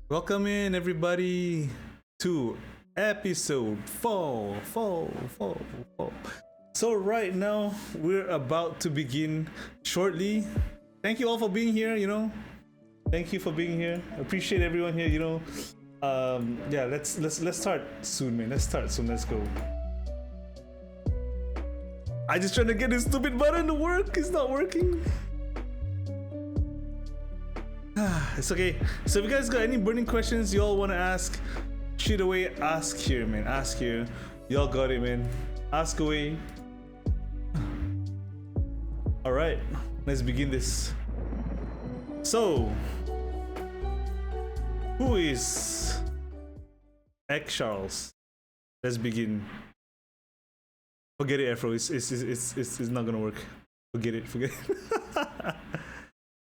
Welcome in everybody to episode 4. So right now we're about to begin shortly. Thank you all for being here, Thank you for being here. Appreciate everyone here, Yeah, let's start soon, man. Let's start soon. Let's go. I just trying to get this stupid button to work. It's not working. It's okay. So if you guys got any burning questions you all want to ask, shoot away. Ask here, man. Ask here. Y'all got it, man. Ask away. All right, let's begin this. So, who is XSharls? Let's begin. Forget it, Afro. It's not gonna work. Forget it.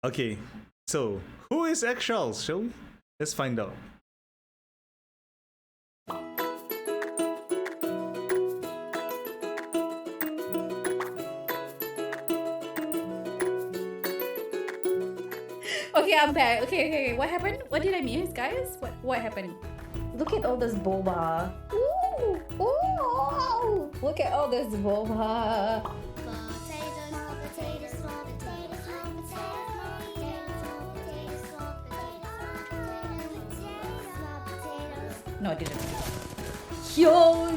Okay. So, who is XSharls, shall we? Let's find out. Okay, I'm back. Okay. What happened? What did I miss, guys? What happened? Look at all this boba. Ooh! Look at all this boba. No, I didn't. Yo!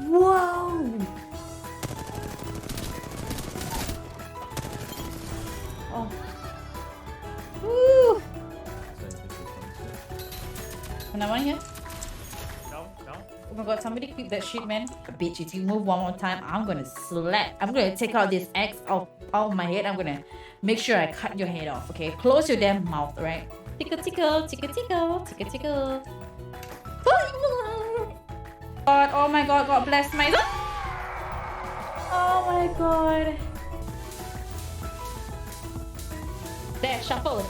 Wow! Oh. Woo! Another one here? No. Oh my god, somebody clip that shit, man. Bitch, if you move one more time, I'm gonna slap. I'm gonna take out this X out of my head. I'm gonna make sure I cut your head off, okay? Close your damn mouth, right? Tickle, tickle, tickle, tickle, tickle, tickle. God, oh my god, God bless my... Oh my god. There, shuffle.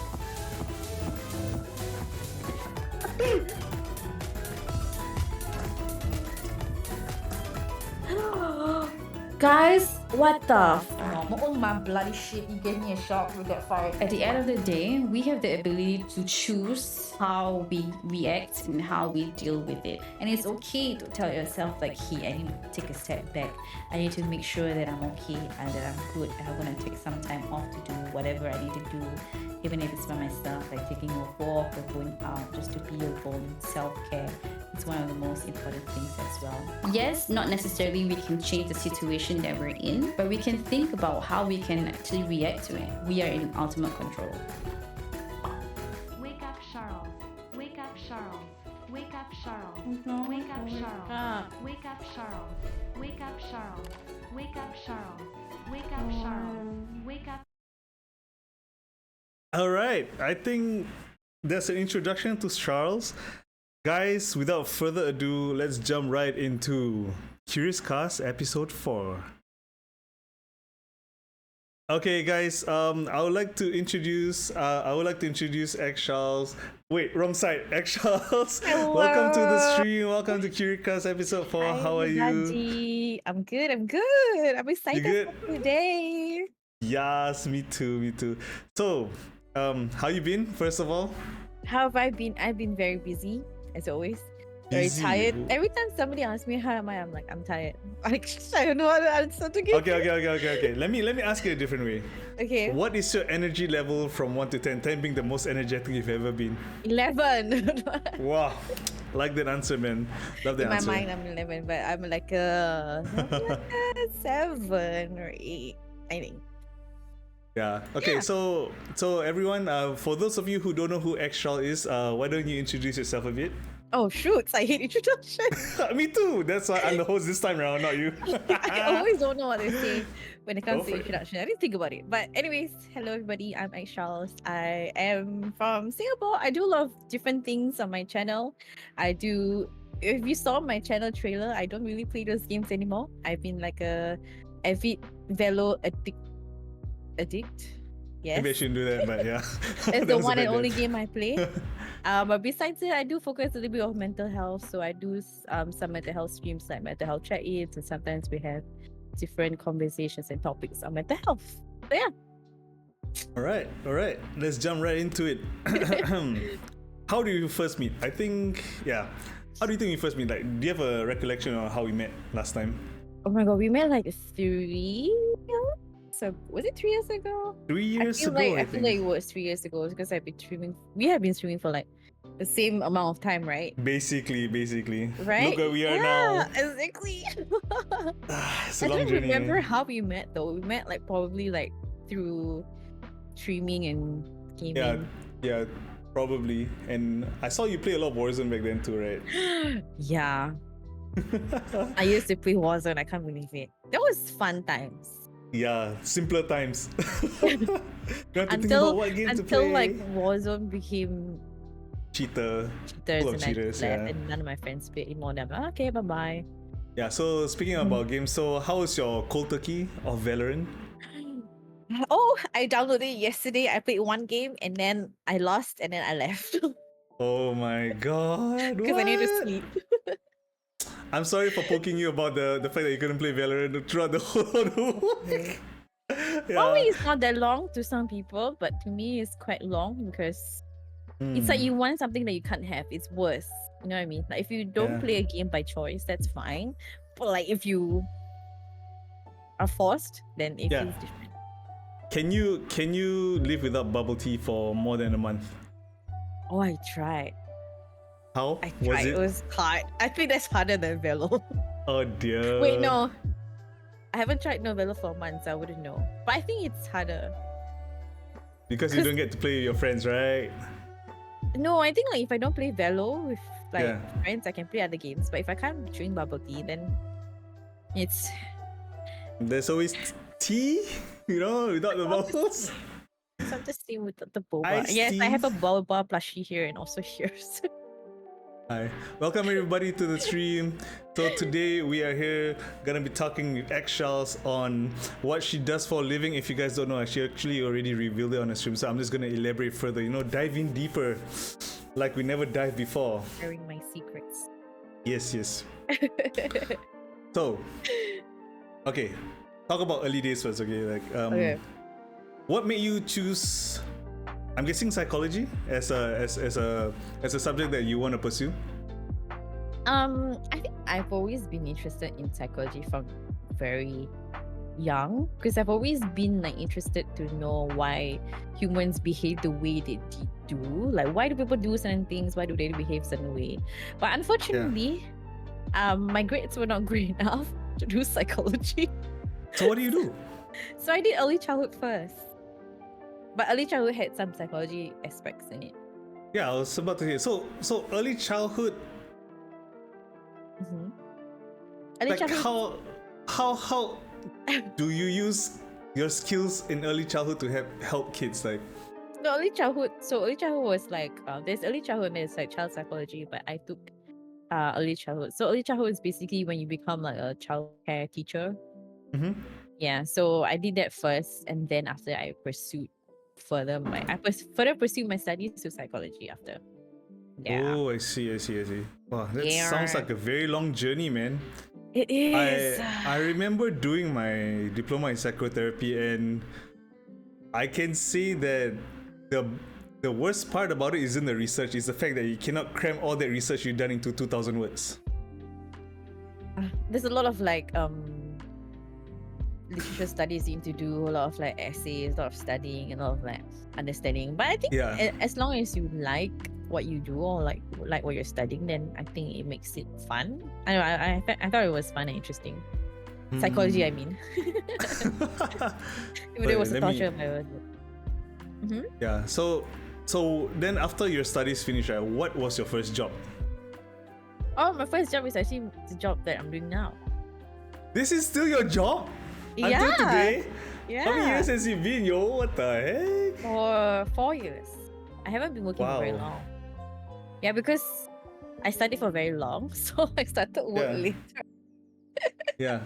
Guys, what the oh my bloody shit, you gave me a shock with that fire. At the end of the day, we have the ability to choose how we react and how we deal with it. And it's okay to tell yourself like, hey, I need to take a step back. I need to make sure that I'm okay and that I'm good. And I'm gonna take some time off to do whatever I need to do, even if it's by myself, like taking a walk or going out, just to be your own self-care. It's one of the most important things as well. Yes, not necessarily we can change the situation that we're in, but we can think about how we can actually react to it. We are in ultimate control. Wake up, Charles. Wake up, Charles. Wake up, Charles. Wake up, Charles. Wake up, Charles. Wake up, Charles. Wake up, Charles. Wake up, Charles. Wake up. All right, I think that's an introduction to Charles. Guys, without further ado, let's jump right into CuriousCast episode 4. Okay, guys. I would like to introduce XSharls. Wait, wrong side. XSharls. Welcome to the stream. Welcome to CuriousCast episode 4. Hi, How are you? Haji. I'm good. I'm excited good? for today. Yes, me too. So, how you been? First of all, How have I been? I've been very busy, as always. Very Busy. tired. Every time somebody asks me how am I, I'm like, I'm tired. Like, I don't know how to answer to give. Okay. Let me ask you a different way. Okay. What is your energy level from 1 to 10? 10 being the most energetic you've ever been. 11. Wow, like that answer, man. Love that In my answer. mind, I'm 11, but I'm like a 7 or 8, I think. Yeah. Okay. Yeah. So everyone, for those of you who don't know who XSharl is, why don't you introduce yourself a bit? Oh, shoots. I hate introduction. Me too. That's why I'm the host this time around, not you. I always don't know what to say when it comes Go to for it. introduction. I didn't think about it. But anyways, hello everybody. I'm XSharls. I am from Singapore. I do a lot of different things on my channel. If you saw my channel trailer, I don't really play those games anymore. I've been like a avid Velo addict. Yes. Maybe I shouldn't do that, but yeah. It's That the was a one bad and only dance. game I play. But besides it, I do focus a little bit on mental health. So I do some mental health streams like mental health check-ins, and sometimes we have different conversations and topics on mental health. So yeah. All right. Let's jump right into it. How do you first meet? I think, yeah. How do you think we first meet? Like, do you have a recollection of how we met last time? Oh my god, we met like 3 so was it 3 years ago? 3 years ago, I feel like it was 3 years ago because we have been streaming for like the same amount of time, right? Basically. Right? Look where we are yeah, now. Exactly. It's a I long don't journey. remember how we met though. We met like probably like through streaming and gaming. Yeah, probably. And I saw you play a lot of Warzone back then too, right? Yeah. I used to play Warzone. I can't believe it. That was fun times. Yeah, simpler times. You have to think about what game to play. Until like Warzone became cheaters full of and cheaters, I left yeah. and none of my friends played anymore. And I'm like, okay, bye bye. Yeah, so speaking about games, so how was your cold turkey of Valorant? Oh, I downloaded it yesterday. I played one game and then I lost and then I left Oh my god. because I need to what? sleep. I'm sorry for poking you about the fact that you couldn't play Valorant throughout the whole week. Probably it's not that long to some people, but to me it's quite long because it's like you want something that you can't have. It's worse. You know what I mean? Like if you don't play a game by choice, that's fine. But like if you are forced, then it feels different. Can you live without bubble tea for more than a month? Oh, I tried. How I was tried. it? It was hard. I think that's harder than Velo. Oh dear. Wait, no. I haven't tried Novella for months. I wouldn't know. But I think it's harder. Because you don't get to play with your friends, right? No, I think like if I don't play Velo with like friends, I can play other games. But if I can't drink bubble tea, then it's There's always tea, without the bubbles. so I'm just same with the boba. Iced Yes, tea. I have a boba plushie here and also here. So. Hi, welcome everybody to the stream. So today we are here gonna be talking with XSharls on what she does for a living. If you guys don't know, she actually already revealed it on the stream, so I'm just gonna elaborate further. Dive in deeper, like we never dived before. Sharing my secrets. Yes. So, okay, talk about early days first. Okay, Okay. what made you choose? I'm guessing psychology as a subject that you want to pursue. I think I've always been interested in psychology from very young because I've always been like interested to know why humans behave the way they do. Like why do people do certain things? Why do they behave certain way? But unfortunately, my grades were not great enough to do psychology. So what do you do? So I did early childhood first. But early childhood had some psychology aspects in it. Yeah, I was about to hear. So early childhood. Mm-hmm. Early Like childhood. how do you use your skills in early childhood to help kids? Like No, early childhood. So early childhood was like there's early childhood and there's like child psychology, but I took early childhood. So early childhood is basically when you become like a child care teacher. Mm-hmm. Yeah. So I did that first, and then after I pursued further pursued my studies to psychology after. Yeah. Oh, I see. Wow, that sounds like a very long journey, man. It is. I remember doing my diploma in psychotherapy, and I can say that the worst part about it isn't the research, it's the fact that you cannot cram all that research you've done into 2,000 words. There's a lot of like literature studies you need to do, a lot of like essays, a lot of studying, and a lot of like understanding. But I think as long as you like what you do or like what you're studying, then I think it makes it fun. I thought it was fun and interesting. Psychology, I mean. Even though it was a torture, but it was. Yeah. So then after your studies finished, right, what was your first job? Oh, my first job is actually the job that I'm doing now. This is still your job? Yeah. Until today? Yeah. How many years has it been, yo? What the heck? For 4 years. I haven't been working for very long. Yeah, because I studied for very long, so I started work later. Yeah.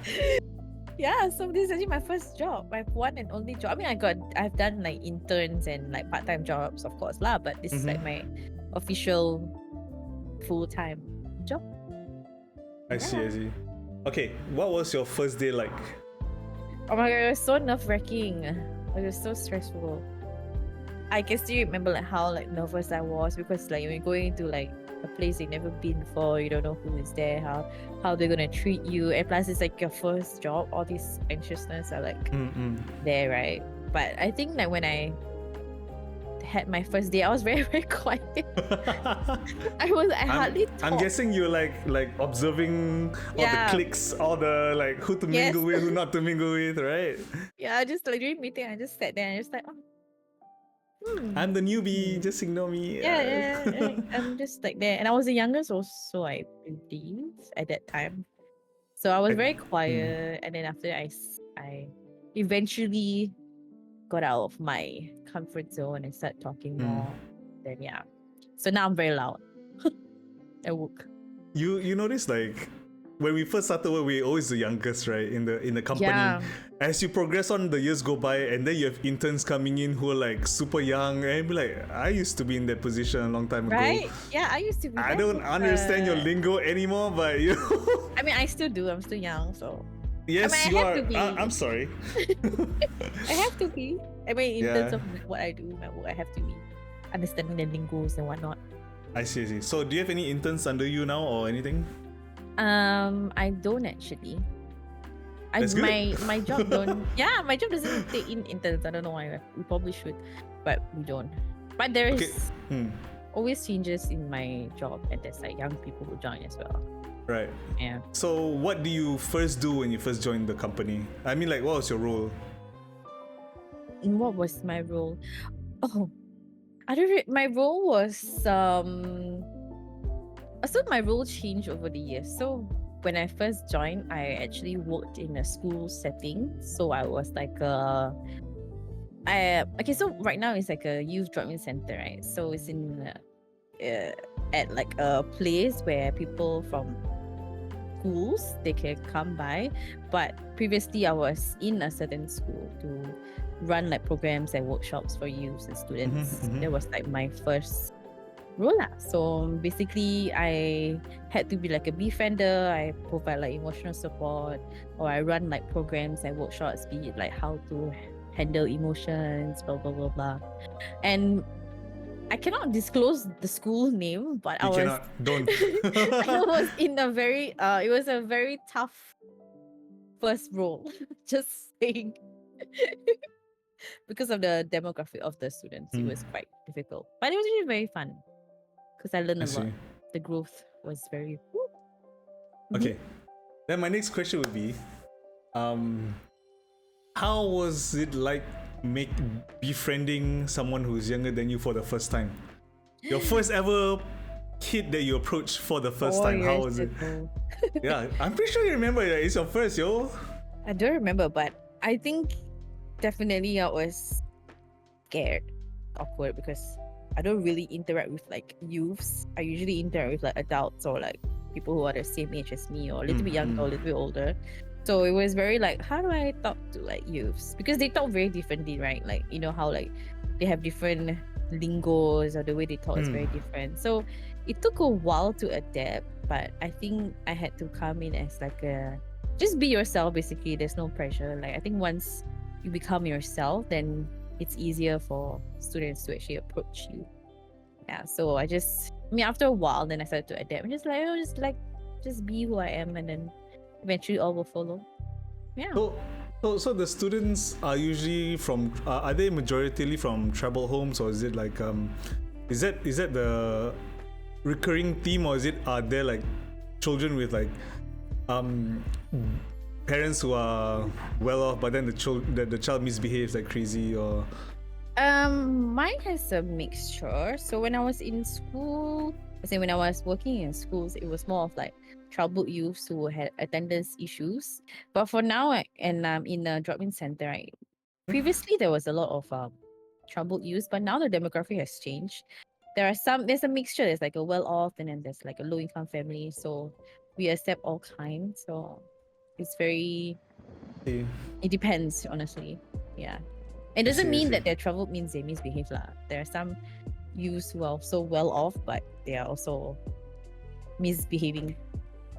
Yeah, so this is actually my first job, my one and only job. I mean, I've done like interns and like part-time jobs, of course lah, but this is like my official full-time job. I see. Okay, what was your first day like? Oh my god, it was so nerve-wracking. It was so stressful. I can still remember like how like nervous I was because like when you're going to like a place you've never been before, you don't know who is there, how they're gonna treat you, and plus it's like your first job, all this anxiousness are like there, right? But I think like when I had my first day, I was very, very quiet. I hardly talked. I'm guessing you're like observing all the clicks, all the like who to mingle with, who not to mingle with, right? Yeah, just like during meeting, I just sat there and just like, I'm the newbie, just ignore me. yeah, I'm just like there. And I was the youngest also, I believe, at that time. So I was very quiet. And then after I eventually got out of my comfort zone and started talking more. Then yeah. So now I'm very loud. I woke. You notice like when we first started work, we're always the youngest, right? In the company. Yeah. As you progress on, the years go by, and then you have interns coming in who are like super young, and be like, I used to be in that position a long time ago. Right? Yeah, I used to be. I don't understand your lingo anymore, but you know. I mean, I still do. I'm still young, so. Yes, I mean, you I have are. to be. I'm sorry. I have to be. I mean, in terms of what I do, my work, I have to be understanding the lingos and whatnot. I see. So, do you have any interns under you now or anything? I don't actually. That's good. My job don't. Yeah, my job doesn't take in interns. I don't know why. We probably should, but we don't. But there is always changes in my job, and there's like young people who join as well. Right. Yeah. So, what do you first do when you first joined the company? I mean, like, what was your role? What was my role? Oh, I don't. My role was So my role changed over the years. So when I first joined, I actually worked in a school setting. So I was like okay. So right now it's like a youth drop-in center, right? So it's in at like a place where people from schools they can come by. But previously I was in a certain school to run like programs and workshops for youth and students. That was like my first role lah. So basically I had to be like a befriender. I provide like emotional support, or I run like programs and workshops, be it like how to handle emotions, blah blah blah blah. And I cannot disclose the school name, but I was in a very it was a very tough first role. Just saying. Because of the demographic of the students, it was quite difficult. But it was really very fun. Because I learned a lot. The growth was very. Okay. Then my next question would be, how was it like befriending someone who's younger than you for the first time? Your first ever kid that you approached for the first time. How was it? Yeah, I'm pretty sure you remember that it's your first, yo. I don't remember, but I think definitely I was scared, awkward, because I don't really interact with like youths. I usually interact with like adults or like people who are the same age as me, or a little bit younger or a little bit older. So it was very like, how do I talk to like youths? Because they talk very differently, right? Like, you know how like they have different lingos, or the way they talk is very different. So it took a while to adapt, but I think I had to come in as like just be yourself basically. There's no pressure. Like I think once you become yourself, then it's easier for students to actually approach you. Yeah, so after a while, then I started to adapt and just be who I am, and then eventually all will follow. Yeah. So the students are usually from are they majoritarily from tribal homes, or is it like is that the recurring theme, or are there like children with like parents who are well off, but then the child misbehaves like crazy, or mine has a mixture. So when I was in school, when I was working in schools, it was more of like troubled youths who had attendance issues. But for now, and I'm in a drop-in center, right? Previously there was a lot of troubled youths, but now the demographic has changed. There's a mixture. There's like a well-off, and then there's like a low-income family. So we accept all kinds. So it's very. It depends, honestly. Yeah. It doesn't mean that they're troubled means they misbehave lah. There are some youths who are also well off, but they are also misbehaving.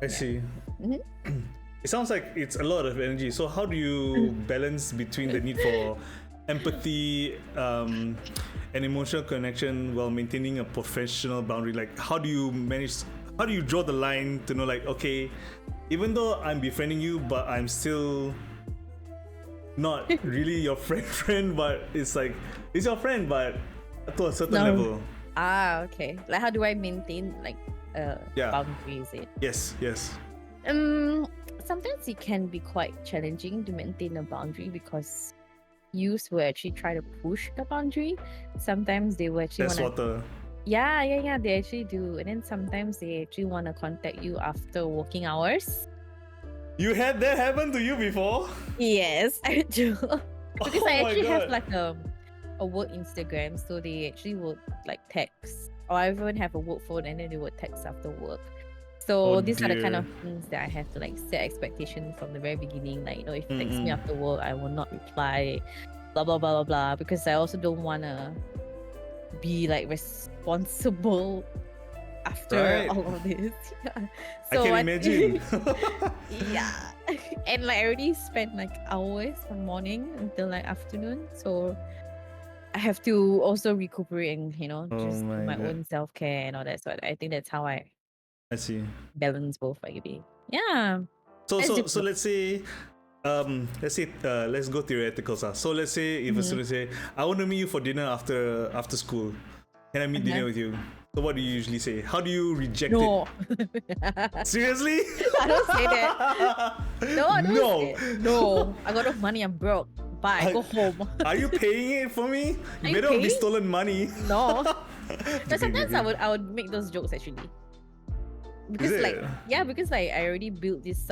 I see. it sounds like it's a lot of energy. So how do you balance between the need for empathy and emotional connection while maintaining a professional boundary? Like, how do you draw the line to know, like, okay, even though I'm befriending you, but I'm still not really your friend, but it's like, it's your friend, but to a certain level. Okay. Like, how do I maintain like boundaries? Yes. Sometimes it can be quite challenging to maintain a boundary because youths will actually try to push the boundary. Sometimes they will actually That's want to. water. Yeah, they actually do. And then sometimes they actually want to contact you after working hours. You had that happen to you before? Yes, I do. Because I my actually have God. like a work Instagram, so they actually would like text, or I even have a work phone, and then they would text after work. So Oh, these are the kind dear. of things that I have to like set expectations from the very beginning. Like, if you text me after work, I will not reply, blah blah blah blah blah, because I also don't wanna be like responsible after Right. all of this. Yeah. I can imagine. Yeah. And like I already spent like hours from morning until like afternoon. So I have to also recuperate and, just do my God. own self-care and all that. So I think that's how I I see. balance both, maybe. Yeah. So That's so so difficult. let's say let's go theoretical. So let's say if a student say, I want to meet you for dinner after school. Can I meet dinner with you? So what do you usually say? How do you reject No. it? Seriously? I don't say that. No, I don't No. say- No. I got no money, I'm broke. Bye. Go home. Are you paying it for me? Are you Better not be paying? stolen money. No. But Okay, sometimes okay. I would make those jokes actually. Because Is like it? because like I already built this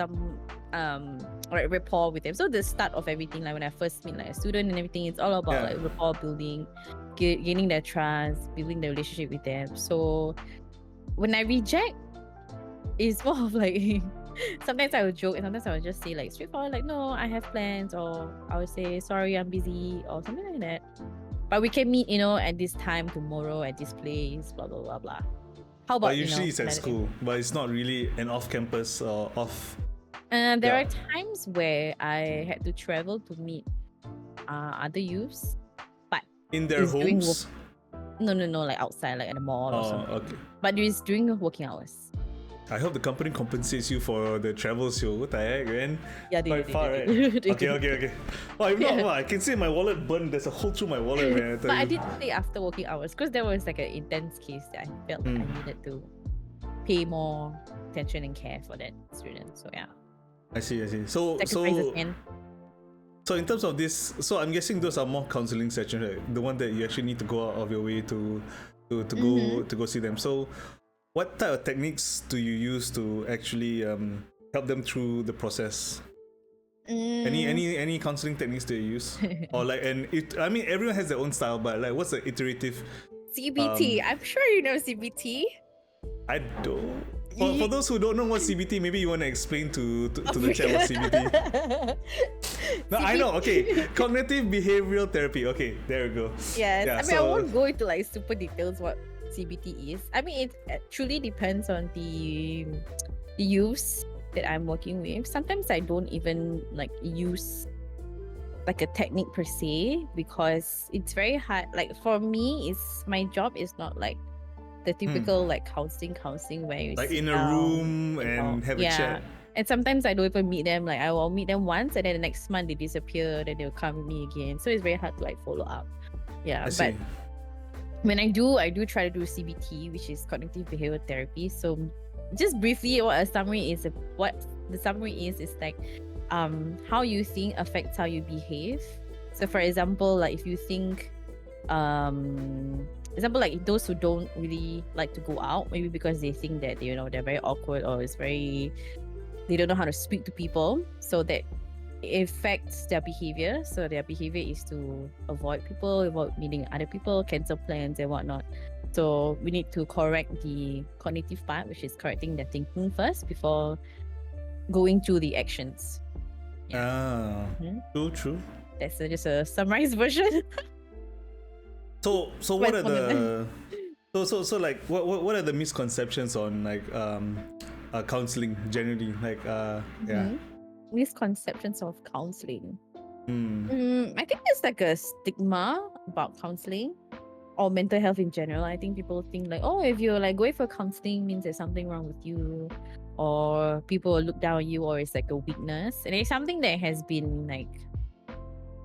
like rapport with them. So the start of everything, like when I first meet like a student and everything, it's all about Yeah. like rapport building, gaining their trust, building the relationship with them. So when I reject, it's more of like sometimes I would joke and sometimes I would just say like straightforward, like, no, I have plans, or I would say sorry, I'm busy, or something like that. But we can meet, at this time tomorrow at this place, blah blah blah blah. How about But usually it's at another day? school, but it's not really an off-campus or off. There Yeah. are times where I had to travel to meet other youths, but In their it's during homes. no, like outside, like at a mall or Oh, something. okay. But it's during working hours. I hope the company compensates you for the travels. Yo, what the heck, man? Yeah, they Quite do, far, they right? do. They Okay, do. okay. Well, if not, Yeah. wow, I can see my wallet burned. There's a hole through my wallet, man. But I did stay after working hours because there was like an intense case that I felt like I needed to pay more attention and care for that student. So yeah, I see. So sacrifices, man. So in terms of this, so I'm guessing those are more counseling sessions, right? The one that you actually need to go out of your way to go see them. So what type of techniques do you use to actually help them through the process? Any counseling techniques do you use? Or like, I mean, everyone has their own style, but like, what's the iterative? CBT. I'm sure you know CBT. I don't. For those who don't know what CBT, maybe you want to explain to the chat what CBT. No, I know. Okay, cognitive behavioral therapy. Okay, there we go. Yes. Yeah, I mean, I won't go into like super details what CBT is. I mean, it truly depends on the use that I'm working with. Sometimes I don't even like use like a technique per se because it's very hard. Like for me, my job is not like the typical like counseling where you like sit in a down, room and have a chat. And sometimes I don't even meet them. Like I will meet them once and then the next month they disappear, then they'll come with me again. So it's very hard to like follow up. Yeah. I see. But when I do try to do CBT, which is cognitive behavioral therapy. So just briefly what the summary is like how you think affects how you behave. So for example, like if you think example, like those who don't really like to go out, maybe because they think that they're very awkward or they don't know how to speak to people, so that it affects their behavior. So their behavior is to avoid people, avoid meeting other people, cancel plans and whatnot. So we need to correct the cognitive part, which is correcting their thinking first before going to the actions. True. That's just a summarized version. So what are the so like what are the misconceptions on like counseling generally, like yeah? misconceptions of counseling. Mm. I think there's like a stigma about counseling or mental health in general. I think people think like, oh, if you're like going for counseling means there's something wrong with you, or people will look down on you, or it's like a weakness. And it's something that has been like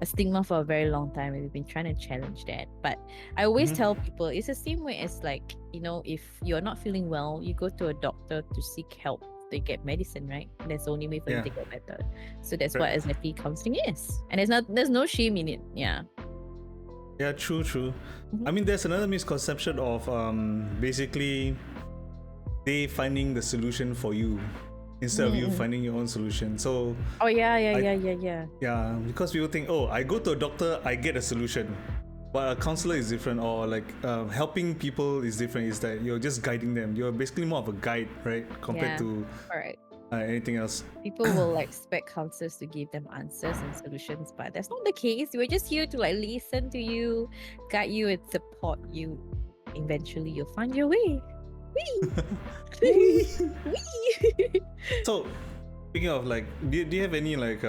a stigma for a very long time, and we've been trying to challenge that. But I always Mhm. tell people it's the same way as like, if you're not feeling well, you go to a doctor to seek help. They get medicine, right? That's the only way for you Yeah. to get better. So that's Right. what exactly counseling is. And there's no shame in it. Yeah. Yeah, true. Mhm. I mean, there's another misconception of basically they finding the solution for you instead of you Mm-mm. finding your own solution. So Oh yeah. yeah, because people think, oh, I go to a doctor, I get a solution. But a counselor is different, or like helping people is different. Is that you're just guiding them. You're basically more of a guide, right? Compared Yeah. to All right. anything else. People will expect counselors to give them answers and solutions, but that's not the case. We're just here to like listen to you, guide you, and support you. Eventually, you'll find your way. Whee! Whee! So, speaking of like, do you have any like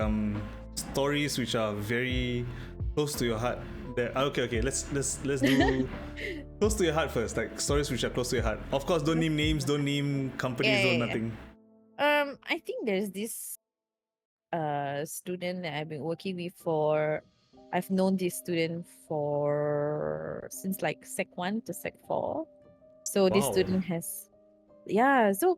stories which are very close to your heart? That okay, let's do close to your heart first. Like stories which are close to your heart. Of course, don't name names, don't name companies, Yeah. don't nothing. I think there's this student that I've been working with for. I've known this student for since like Sec 1 to Sec 4. So this Wow. student has so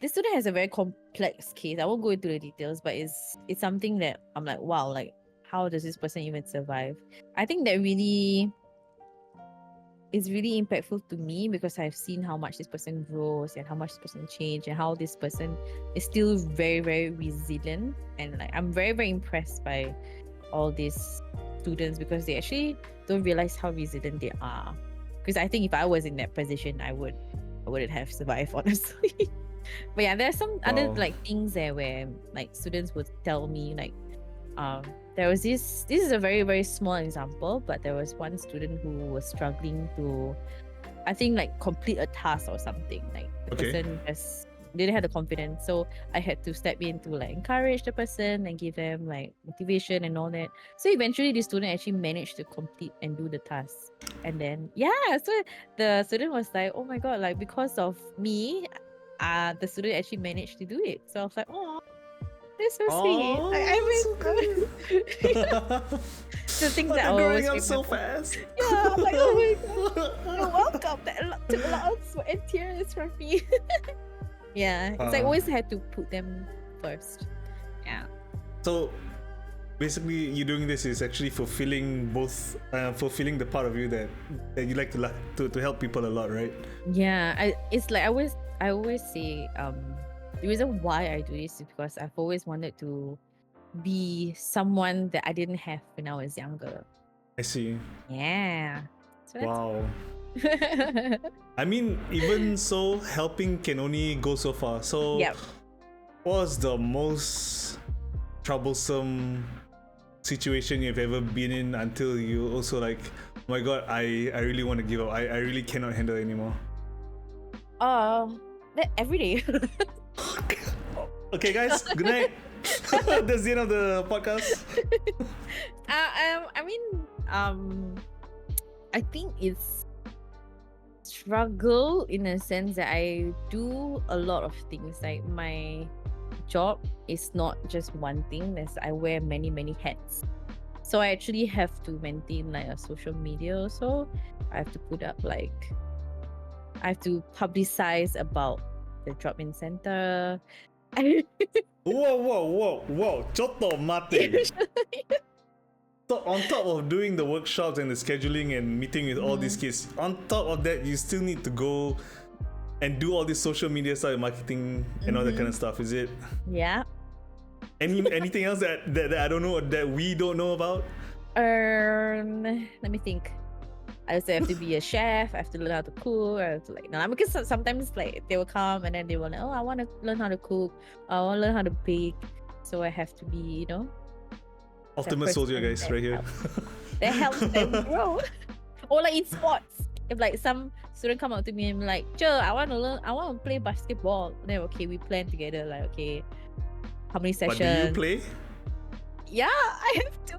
this student has a very complex case. I won't go into the details, but it's something that I'm like, wow, like how does this person even survive? I think that really is really impactful to me because I've seen how much this person grows and how much this person changed and how this person is still very, very resilient. And like I'm very, very impressed by all these students because they actually don't realize how resilient they are. Because I think if I was in that position, I wouldn't have survived, honestly. But yeah, there's some other Wow. like things there where like students would tell me like there was this is a very, very small example, but there was one student who was struggling to I think like complete a task or something. Like the Okay. person just didn't have the confidence. So I had to step in to like encourage the person and give them like motivation and all that. So eventually the student actually managed to complete and do the task. And then so the student was like, oh my god, like because of me, the student actually managed to do it. So I was like, oh, that's so sweet. Oh, I so good. the things Oh, that I they're growing always up so remember. fast. Yeah, I'm like, oh my god, you're welcome. That took a lot of sweat and tears from me. Yeah, it's like always had to put them first. Yeah. So basically, you doing this is actually fulfilling fulfilling the part of you that you like to help people a lot, right? Yeah, it's like I always say the reason why I do this is because I've always wanted to be someone that I didn't have when I was younger. I see. Yeah. So that's Wow. I mean, even so, helping can only go so far. So, Yep. what was the most troublesome situation you've ever been in until you also like, oh my god, I really want to give up. I really cannot handle it anymore. Every day. Okay, guys, good night. That's the end of the podcast. I think it's struggle in a sense that I do a lot of things. Like my job is not just one thing. I wear many, many hats. So I actually have to maintain like a social media also. I have to put up I have to publicize about the drop-in center. Whoa. Chotto mate. So on top of doing the workshops and the scheduling and meeting with all these kids, on top of that, you still need to go and do all this social media stuff, marketing and all that kind of stuff. Is it? Yeah. Anything else that I don't know, that we don't know about? Let me think. I also have to be a chef. I have to learn how to cook. I have to because sometimes like they will come and then they will like, oh, I want to learn how to cook. I want to learn how to bake. So I have to be, Optimus Soldier, guys, right here. That helps them grow. Or like in sports, if like some student come up to me and be like, I want to play basketball. Then okay, we plan together. Like okay, how many But sessions. do you play? Yeah, I have to.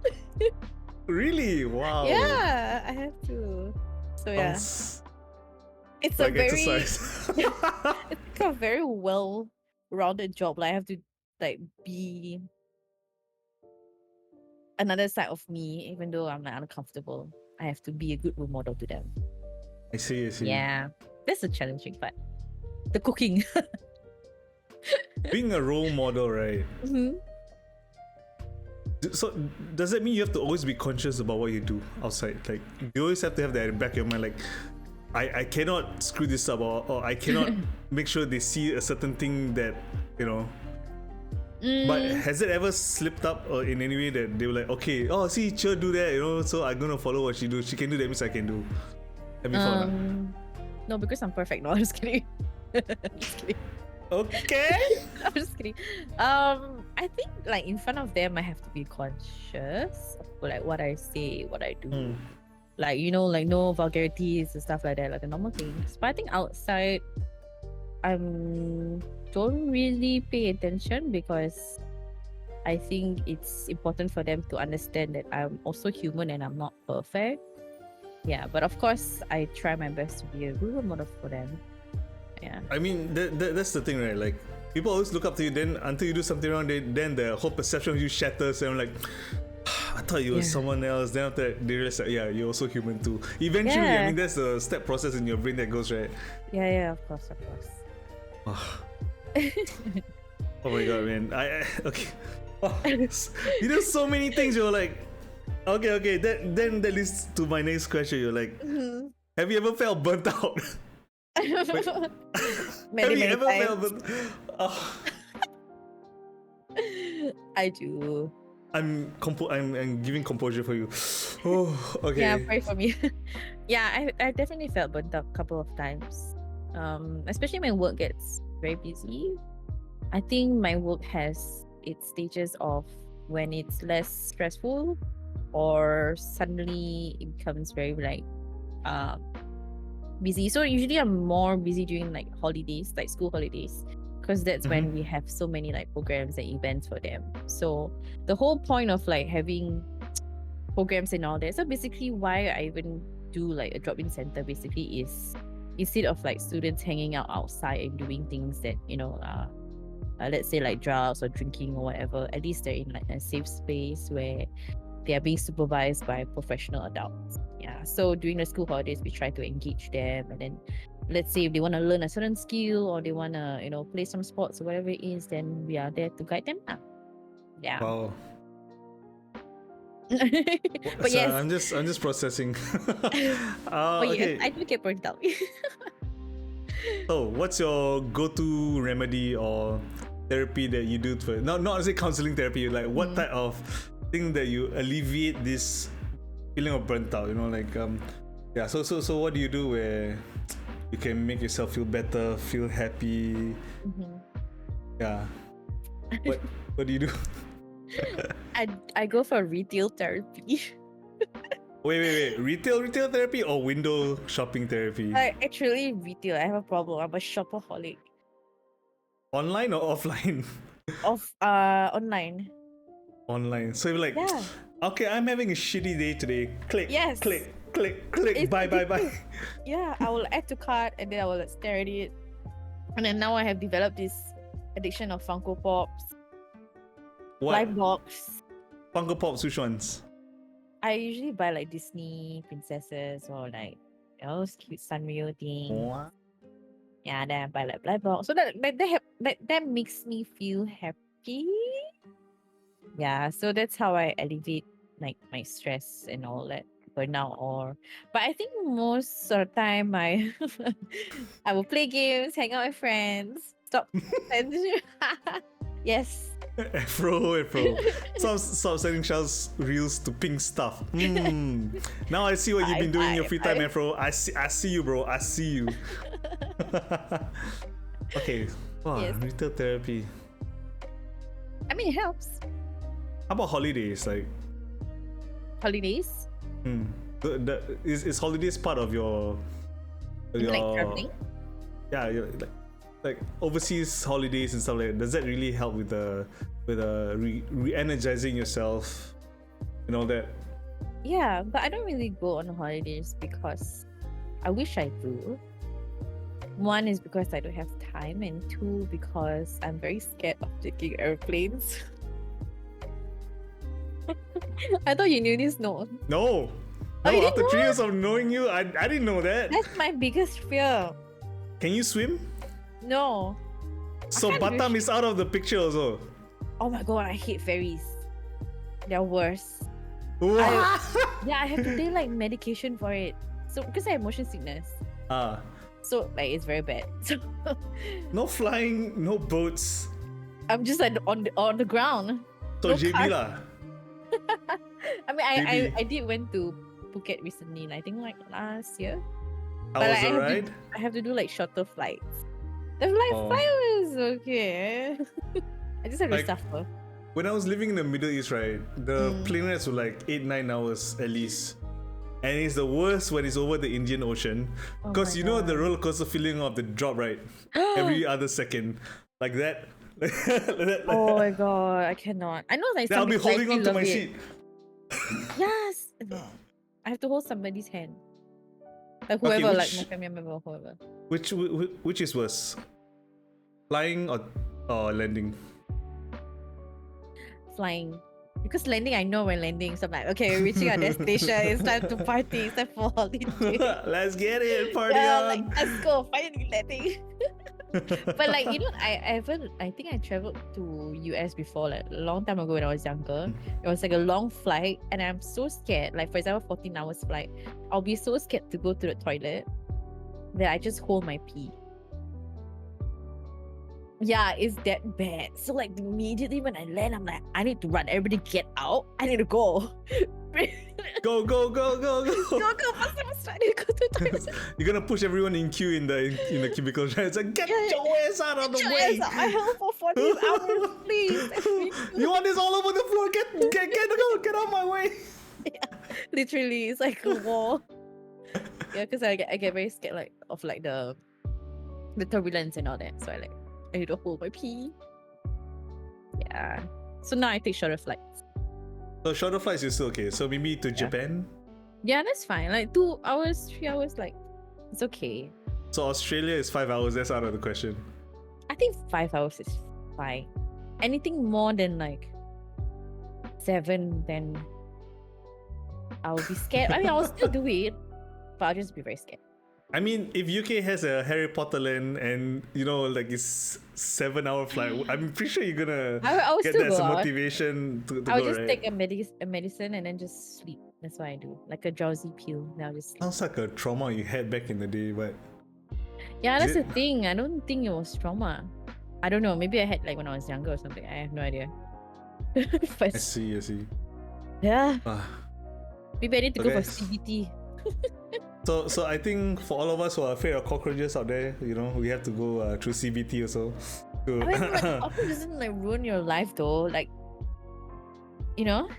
Really? Wow. Yeah, I have to. So yeah, Sounds it's like a very exercise. it's a very well-rounded job. Like I have to like be another side of me, even though I'm like uncomfortable. I have to be a good role model to them. I see. Yeah, that's a challenging part. The cooking. Being a role model, right? Mhm. So does that mean you have to always be conscious about what you do outside? Like you always have to have that in the back of your mind, like I cannot screw this up, or I cannot make sure they see a certain thing that, you know. But has it ever slipped up or in any way that they were like, okay, oh, see Cher do that, you know, so I'm gonna follow what she do. She can do that, means I can do. Have you thought that? No, because I'm perfect. No, I'm just kidding. Just kidding. Okay. I'm just kidding. I think like in front of them, I have to be conscious of like what I say, what I do. Like, you know, like no vulgarities and stuff like that, like the normal things. But I think outside, I don't really pay attention because I think it's important for them to understand that I'm also human and I'm not perfect. Yeah, but of course, I try my best to be a role model for them. Yeah. I mean, that's the thing, right? Like, people always look up to you, then until you do something wrong, then the whole perception of you shatters, and I'm like, I thought you were someone else. Then after that, they realize that, yeah, you're also human too. Eventually, I mean, that's the step process in your brain that goes, right? Yeah, of course. Oh my god, man. Okay. Oh, you do so many things, you're like, okay, then that leads to my next question. You're like, have you ever felt burnt out? Many Have you ever times. felt burnt? Oh. I do. I'm giving composure for you. Oh, okay. Yeah, pray for me. Yeah, I definitely felt burnt out a couple of times. Especially when work gets very busy. I think my work has its stages of when it's less stressful, or suddenly it becomes very like busy. So usually I'm more busy during like holidays, like school holidays, because that's when we have so many like programs and events for them. So the whole point of like having programs and all that, so basically why I even do like a drop-in center basically is, instead of like students hanging out outside and doing things that, you know, let's say like drugs or drinking or whatever, at least they're in like a safe space where they are being supervised by professional adults. Yeah, so during the school holidays we try to engage them, and then let's say if they want to learn a certain skill or they want to, you know, play some sports or whatever it is, then we are there to guide them. Yeah. Wow. But So yes, I'm just processing. but Okay. yes, I do get burnt out. So what's your go-to remedy or therapy that you do for, not say counseling therapy, like what type of thing that you alleviate this feeling of burnt out, you know, like yeah, so what do you do where you can make yourself feel better, feel happy? Yeah. What do you do? I go for retail therapy. Wait. Retail therapy or window shopping therapy? Actually retail. I have a problem. I'm a shopaholic. Online or offline? Online. Online. So you're like, Yeah. okay, I'm having a shitty day today. Click. Yes. Click. It's Bye. Yeah, I will add to cart and then I will stare at it. And then now I have developed this addiction of Funko Pops, What? Live Box. Funko Pops, which ones? I usually buy like Disney princesses or like those cute Sanrio things. What? Yeah, then I buy like Live Box. So that makes me feel happy. Yeah, so that's how I alleviate like my stress and all that burnout. But I think most of the time I will play games, hang out with friends, stop. Yes. Afro. Stop sending Charles reels to pink stuff. Now I see what you've been doing in your free time, Afro. I see you, bro. I see you. Okay. Wow, Yes. retail therapy. I mean, it helps. How about holidays? Like, Holidays, is holidays part of your like traveling. Yeah, like overseas holidays and stuff like that? Does that really help with the re-energizing yourself and all that. Yeah, but I don't really go on holidays because I wish I do. One is because I don't have time, and two because I'm very scared of taking airplanes. I thought you knew this, no? No, Oh, you no. didn't After know 3 years of knowing you, I didn't know that. That's my biggest fear. Can you swim? No. So can't do Batam is out of the picture also. Oh my god, I hate ferries. They're worse. What? Yeah, I have to take like medication for it. So because I have motion sickness. Ah, So like it's very bad. So no flying, no boats. I'm just like on the ground. So No JB car. lah. I mean Maybe. I did went to Phuket recently, I think like last year. How But was I the have ride? I have to do like shorter flights. The flight was okay. I just have to Like- suffer. When I was living in the Middle East, right, the Mm. plane rides were like 8-9 hours at least. And it's the worst when it's over the Indian Ocean. Oh Because my you know the God. roller coaster feeling of the drop, right? Every other second. Like that. Oh my god, I cannot. I know like Then I'll some be people holding on actually to my love it. sheet. Yes. No. I have to hold somebody's hand. Like Okay, whoever, like which- my family member or whoever. Which is worse? Flying or landing? Flying. Because landing, I know when landing. So I'm like, okay, we're reaching our destination. It's time to party. It's time for holiday. Let's get it, party Yeah, on. like let's go. Finally landing. But like you know, I think I traveled to US before, like a long time ago when I was younger. It was like a long flight, and I'm so scared. Like for example, 14 hours flight, I'll be so scared to go to the toilet that I just hold my pee. Yeah, it's that bad. So like immediately when I land, I'm like, I need to run. Everybody get out. I need to go. Go, go, go, go, go. Go, faster. I need to go to the toilet. You're gonna push everyone in queue in the cubicles, right? It's like, get Yeah, your ass out of the Get your way. ass out. I held for 14 hours, please. You want this all over the floor? Get out my way. Literally, it's like a wall. Yeah, because I get very scared like of like the turbulence and all that. So I need to hold my pee. Yeah. So now I take shorter flights. So shorter flights is still okay. So maybe to Japan. Yeah, that's fine. Like 2 hours, 3 hours, like it's okay. So Australia is 5 hours. That's out of the question. I think 5 hours is fine. Anything more than like 7, then I'll be scared. I mean, I'll still do it, but I'll just be very scared. I mean, if UK has a Harry Potter land and like it's 7-hour flight, I'm pretty sure you're gonna I will get still that as go a out. motivation to I'll go, just right? take a medicine and then just sleep. That's what I do. Like a drowsy pill. Then I'll just sleep. Sounds like a trauma you had back in the day, but Yeah, Is that's the it- thing. I don't think it was trauma. I don't know. Maybe I had like when I was younger or something. I have no idea. But I see. yeah, Ah. maybe I need to go for Okay. CBT. So I think for all of us who are afraid of cockroaches out there, we have to go through CBT also. To I mean, like, cockroach doesn't like ruin your life though. Like, you know,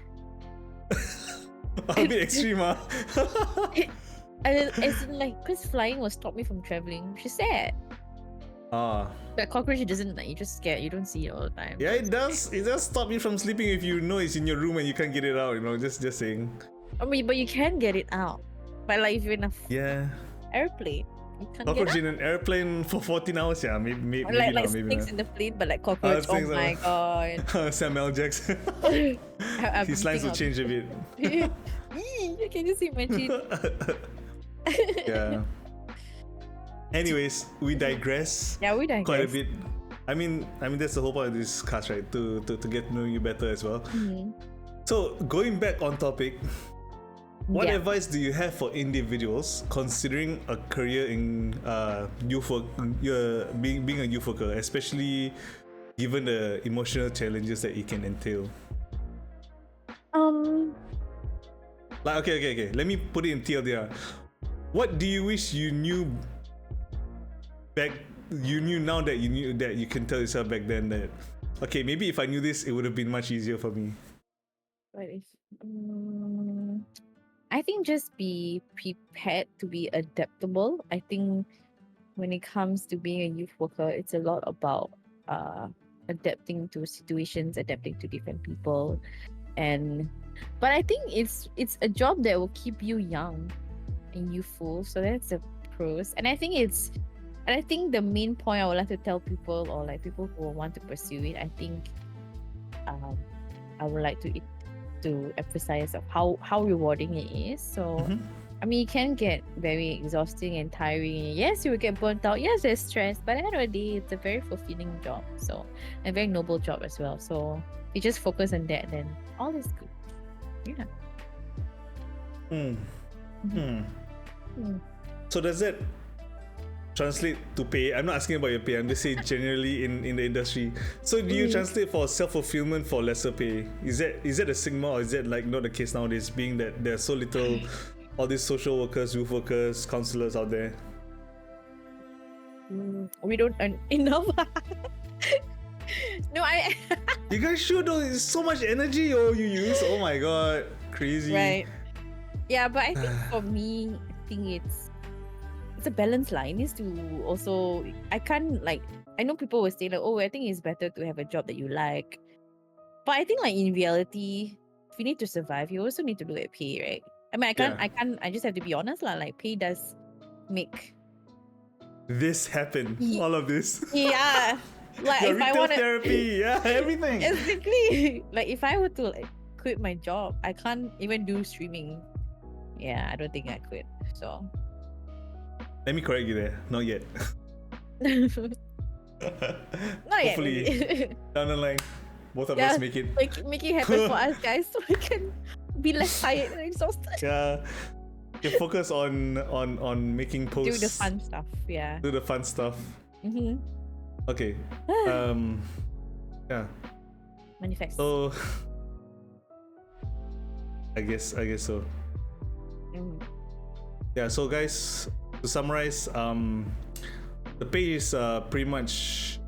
a bit extreme, huh? as in like, because flying will stop me from traveling, which is sad. Ah, But cockroach it doesn't like, you're just scared. You don't see it all the time. yeah, it does. It does stop you from sleeping if you know it's in your room and you can't get it out. Just saying. I mean, but you can get it out. But like, if you're in a Yeah, airplane, you can't cockroach get in an airplane for 14 hours. Yeah, maybe out. Like not. Maybe snakes in the plane, but like cockroach. Oh snakes my are- god. Samuel Jackson. I've His been lines will thinking change a bit. of- You can just imagine. Yeah. Anyways, we digress Yeah, we quite a digress. bit. I mean that's the whole point of this cast, right? To get to know you better as well. Mhm. So going back on topic, what Yeah. advice do you have for individuals considering a career in youth work, being a youth worker, especially given the emotional challenges that it can entail? Like, okay. Let me put it in TLDR. What do you wish you knew now that you knew that you can tell yourself back then that, okay, maybe if I knew this, it would have been much easier for me? What if? I think just be prepared to be adaptable. I think when it comes to being a youth worker, it's a lot about adapting to situations, adapting to different people, and but I think it's a job that will keep you young and youthful. So that's the pros, and I think the main point I would like to tell people, or like people who want to pursue it, I think um, I would like to emphasize of how rewarding it is. So Mhm. I mean, it can get very exhausting and tiring. Yes, you will get burnt out. Yes, there's stress, but at the end of the day, it's a very fulfilling job. So a very noble job as well. So if you just focus on that, then all is good. Yeah. Hmm. Mhm. Hmm. Hmm. So does that translate to pay? I'm not asking about your pay. I'm just saying generally in the industry. So do you translate for self-fulfillment for lesser pay? Is that a stigma, or is that like not the case nowadays? Being that there's so little, all these social workers, youth workers, counselors out there. We don't earn enough. No, I You guys should though. It's so much energy you use. Oh my god, crazy. right. Yeah, but I think for me, I think it's a balance line. It needs to also, I can't like, I know people will say like, oh, I think it's better to have a job that you like. But I think like in reality, if you need to survive, you also need to look at pay, right? I mean, I just have to be honest lah. Like pay does make, This happened. All of this. yeah. Like Your if I retail want to, therapy, yeah, everything. exactly. Like if I were to like quit my job, I can't even do streaming. Yeah, I don't think I could. So Let me correct you there. Not yet. not yet. Hopefully, Maybe. down the line, both of Yeah, us make it. make it happen for us guys, so we can be less tired and exhausted. Yeah, you focus on making Do posts. the fun stuff. Yeah. Do the fun stuff. Mm-hmm. Okay. Yeah. Manifest. So, I guess so. Mm. Yeah. So guys, to summarize, the pay is pretty much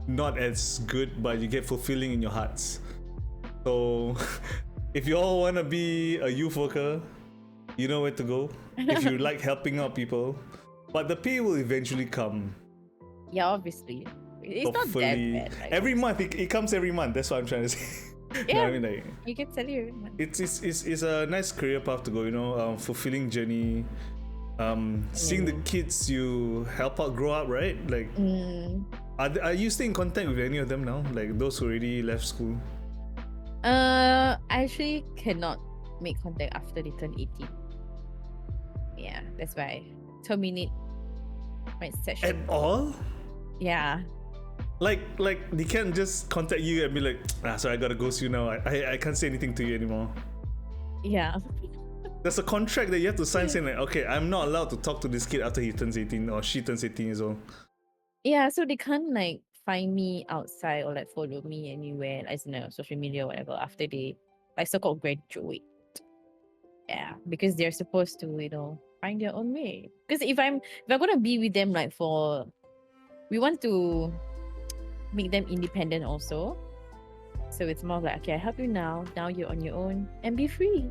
not as good, but you get fulfilling in your hearts. So, if you all want to be a youth worker, you know where to go. If you like helping out people, but the pay will eventually come. Yeah, obviously. It's Hopefully, not that bad. Like, every month it comes every month. That's what I'm trying to say. You know what I mean? Like, you get salary every month. it's a nice career path to go. You know, fulfilling journey. Seeing the kids you help out grow up, right? Like, are you still in contact with any of them now? Like those who already left school? I actually cannot make contact after they turn 18. Yeah, that's why I terminate my session. At all? Yeah. Like they can't just contact you and be like, sorry, I gotta go soon now. I can't say anything to you anymore. Yeah. There's a contract that you have to sign saying like, okay, I'm not allowed to talk to this kid after he turns 18 or she turns 18 years old. Yeah, so they can't like find me outside or like follow me anywhere, as in social media or whatever, after they like so-called graduate. Yeah, because they're supposed to, find their own way. Because if I'm gonna be with them like we want to make them independent also. So it's more like, okay, I help you now you're on your own and be free.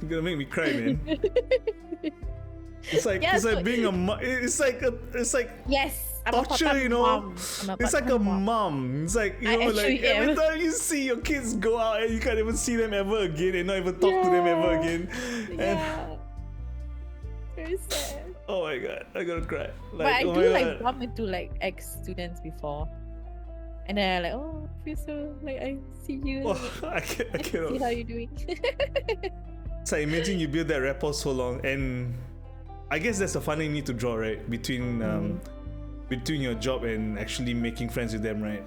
You're gonna make me cry, man. It's like being a mom. It's like yes, I'm torture, a part-time you know. mom. It's like a mom. It's like like every time you see your kids go out and you can't even see them ever again and not even talk to them ever again. Yeah. Very sad. Oh my god, I'm gonna cry. But I do like bump into like ex-students before. And then I'm like, oh, I feel so like I see you. Oh, I cannot. See how you're doing. So imagine you build that rapport so long, and I guess that's the fun you need to draw, right? Between your job and actually making friends with them, right?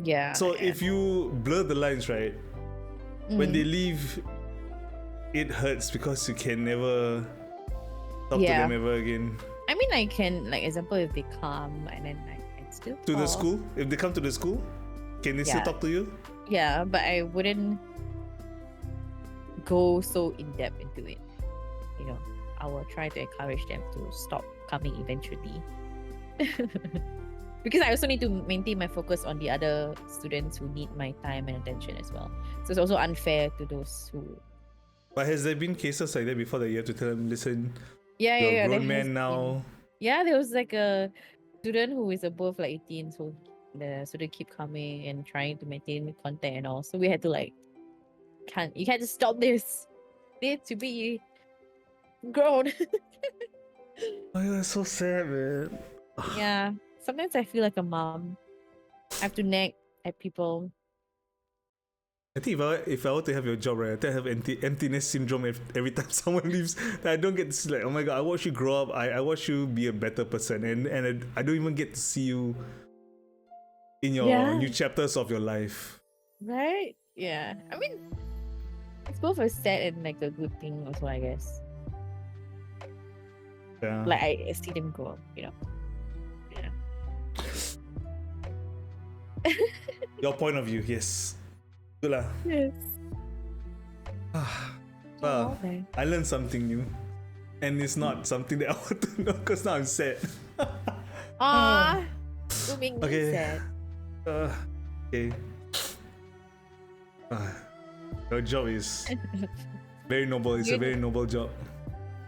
Yeah. So if you blur the lines, right, when they leave, it hurts because you can never talk to them ever again. I mean, I can, like, example, if they come and then I can still To the talk. school? If they come to the school, can they still talk to you? Yeah, but I wouldn't go so in depth into it. I will try to encourage them to stop coming eventually. Because I also need to maintain my focus on the other students who need my time and attention as well. So it's also unfair to those who. But has there been cases like that before that you have to tell them, listen, you're a there grown has man now? been. Yeah, there was like a student who is above like 18, so the student keep coming and trying to maintain the content and all. So we had to like, you can't just stop this. Need to be grown. Oh, yeah, that's so sad, man. Yeah. Sometimes I feel like a mom. I have to nag at people. I think if I were to have your job, right, I think I have emptiness syndrome every time someone leaves. That I don't get to see, like, oh my god, I watch you grow up. I watch you be a better person, and I don't even get to see you in your new chapters of your life. Right? Yeah. I mean, it's both a sad and like a good thing also, I guess. Yeah. Like I see them grow up, Yeah. Your point of view, yes. Good lah. Yes. Well, Okay. I learned something new, and it's not something that I want to know because now I'm sad. Aww. You make me Okay. sad. Okay. Your job is very noble. It's a very noble job.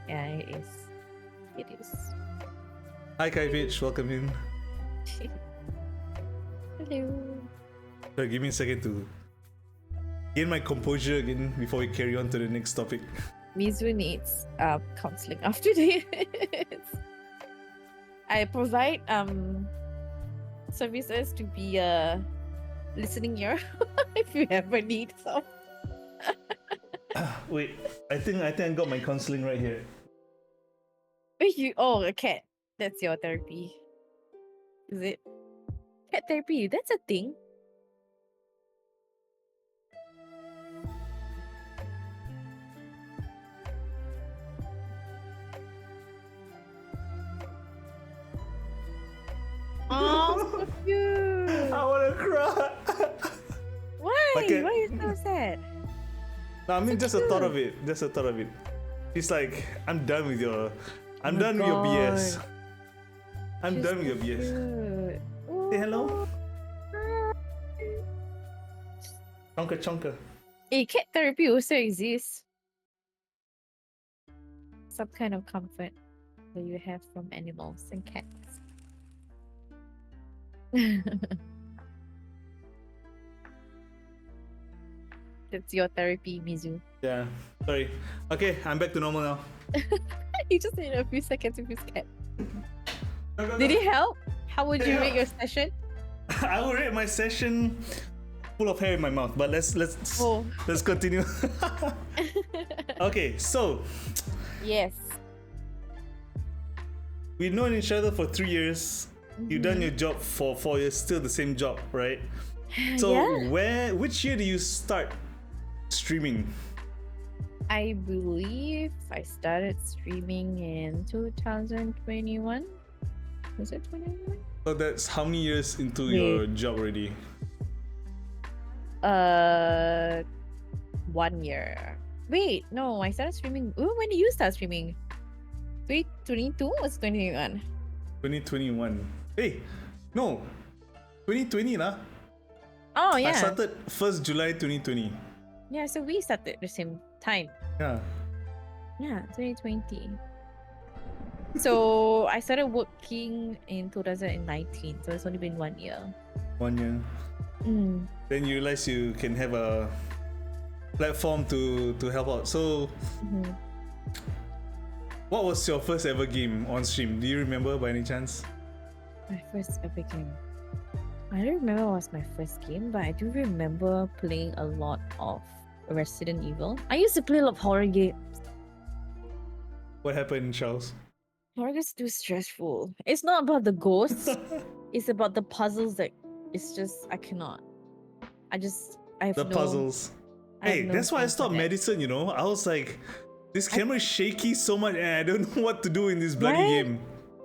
Yeah, it is. It is. Hi, Kaivich. Welcome in. Hello. Sorry, give me a second to gain my composure again before we carry on to the next topic. Mizu needs counseling after this. I provide services to be a listening ear if you ever need some. Wait, I think I got my counseling right here. A cat. That's your therapy. Is it? Cat therapy, that's a thing. Oh, so cute. I wanna cry. Why? Okay. Why are you so sad? No, I mean So just the thought cute. of it. Just the thought of it. It's like I'm done with your my done with your BS. God. I'm She's done with so your BS. cute. Say hello. Chonka chonka. Hey, cat therapy also exists. Some kind of comfort that you have from animals and cats. That's your therapy, Mizu. Yeah. Sorry. Okay, I'm back to normal now. You just need a few seconds with his cat. No. Did it help? How would you Yeah. rate your session? I will rate my session full of hair in my mouth, but let's Oh. let's continue. Okay, so Yes. we've known each other for 3 years. You've done Mm-hmm. your job for 4 years, still the same job, right? So Yeah. which year do you start streaming? I believe I started streaming in 2021. Was it 2021? So that's how many years into your job already? 1 year. Wait, no, I started streaming. Oh, when did you start streaming? 2022 or 2021? 2021. Hey, no, 2020 lah. Oh I yeah. started 1st July 2020. Yeah, so we started at the same time. Yeah. Yeah, 2020. So I started working in 2019, so it's only been 1 year. 1 year. Mm. Then you realize you can have a platform to help out. So Mhm. what was your first ever game on stream? Do you remember by any chance? My first ever game. I don't remember what was my first game, but I do remember playing a lot of Resident Evil. I used to play a lot of horror games. What happened, Charles? Horror games too stressful. It's not about the ghosts. It's about the puzzles that it's just I cannot. I have The no, puzzles. I have Hey, no that's why I time for stopped that. medicine, you know? I was like, this camera is shaky so much and I don't know what to do in this bloody Right? game.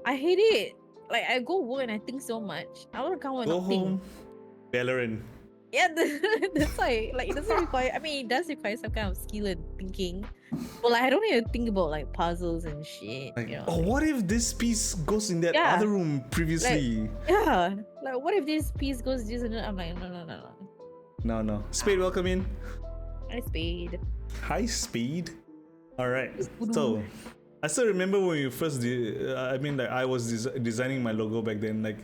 I hate it. Like I go work and I think so much. I want to come and Go not think. home. Valorant. Yeah, that's why. Like it doesn't require. I mean, it does require some kind of skill and thinking. But like I don't even think about like puzzles and shit. Like, You know? oh, what if this piece goes in that Yeah. other room previously? Yeah. Like what if this piece goes this and that? I'm like no. No. Spade, welcome in. I spade. High speed. All right. So, I still remember when you first I was designing my logo back then. Like,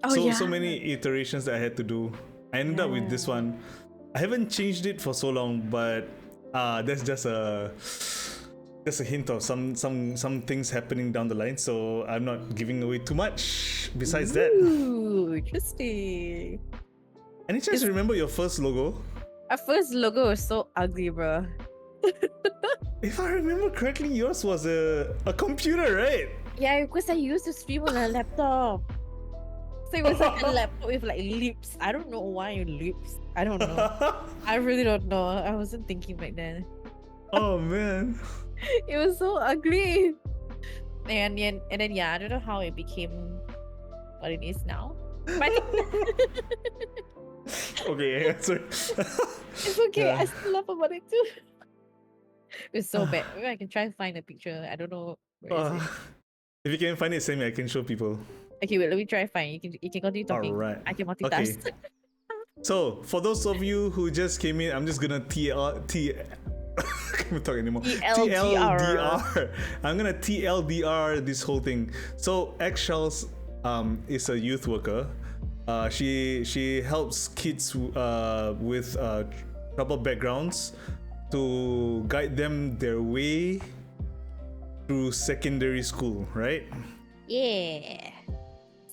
Oh, so many iterations that I had to do. I ended up with this one. I haven't changed it for so long, but that's just a hint of some things happening down the line. So I'm not giving away too much. Besides that, Ooh, interesting. any chance you remember your first logo? Our first logo was so ugly, bro. If I remember correctly, yours was a computer, right? Yeah, because I used to stream on a laptop. So it was like a laptop with like lips. I don't know why lips. I don't know. I really don't know. I wasn't thinking back then. Oh man. It was so ugly. And then yeah, I don't know how it became what it is now. But Okay, sorry. it's okay. Yeah. I still laugh about it too. It's so bad. Maybe I can try and find a picture. I don't know where is it. If you can find it, send me. I can show people. Okay, wait, let me try and find. You can continue talking. Alright. I can multitask. Okay. So, for those of you who just came in, I'm just gonna I can't talk anymore. TLDR. I'm gonna TLDR this whole thing. So, XSharls is a youth worker. She helps kids with troubled backgrounds to guide them their way through secondary school, right? Yeah.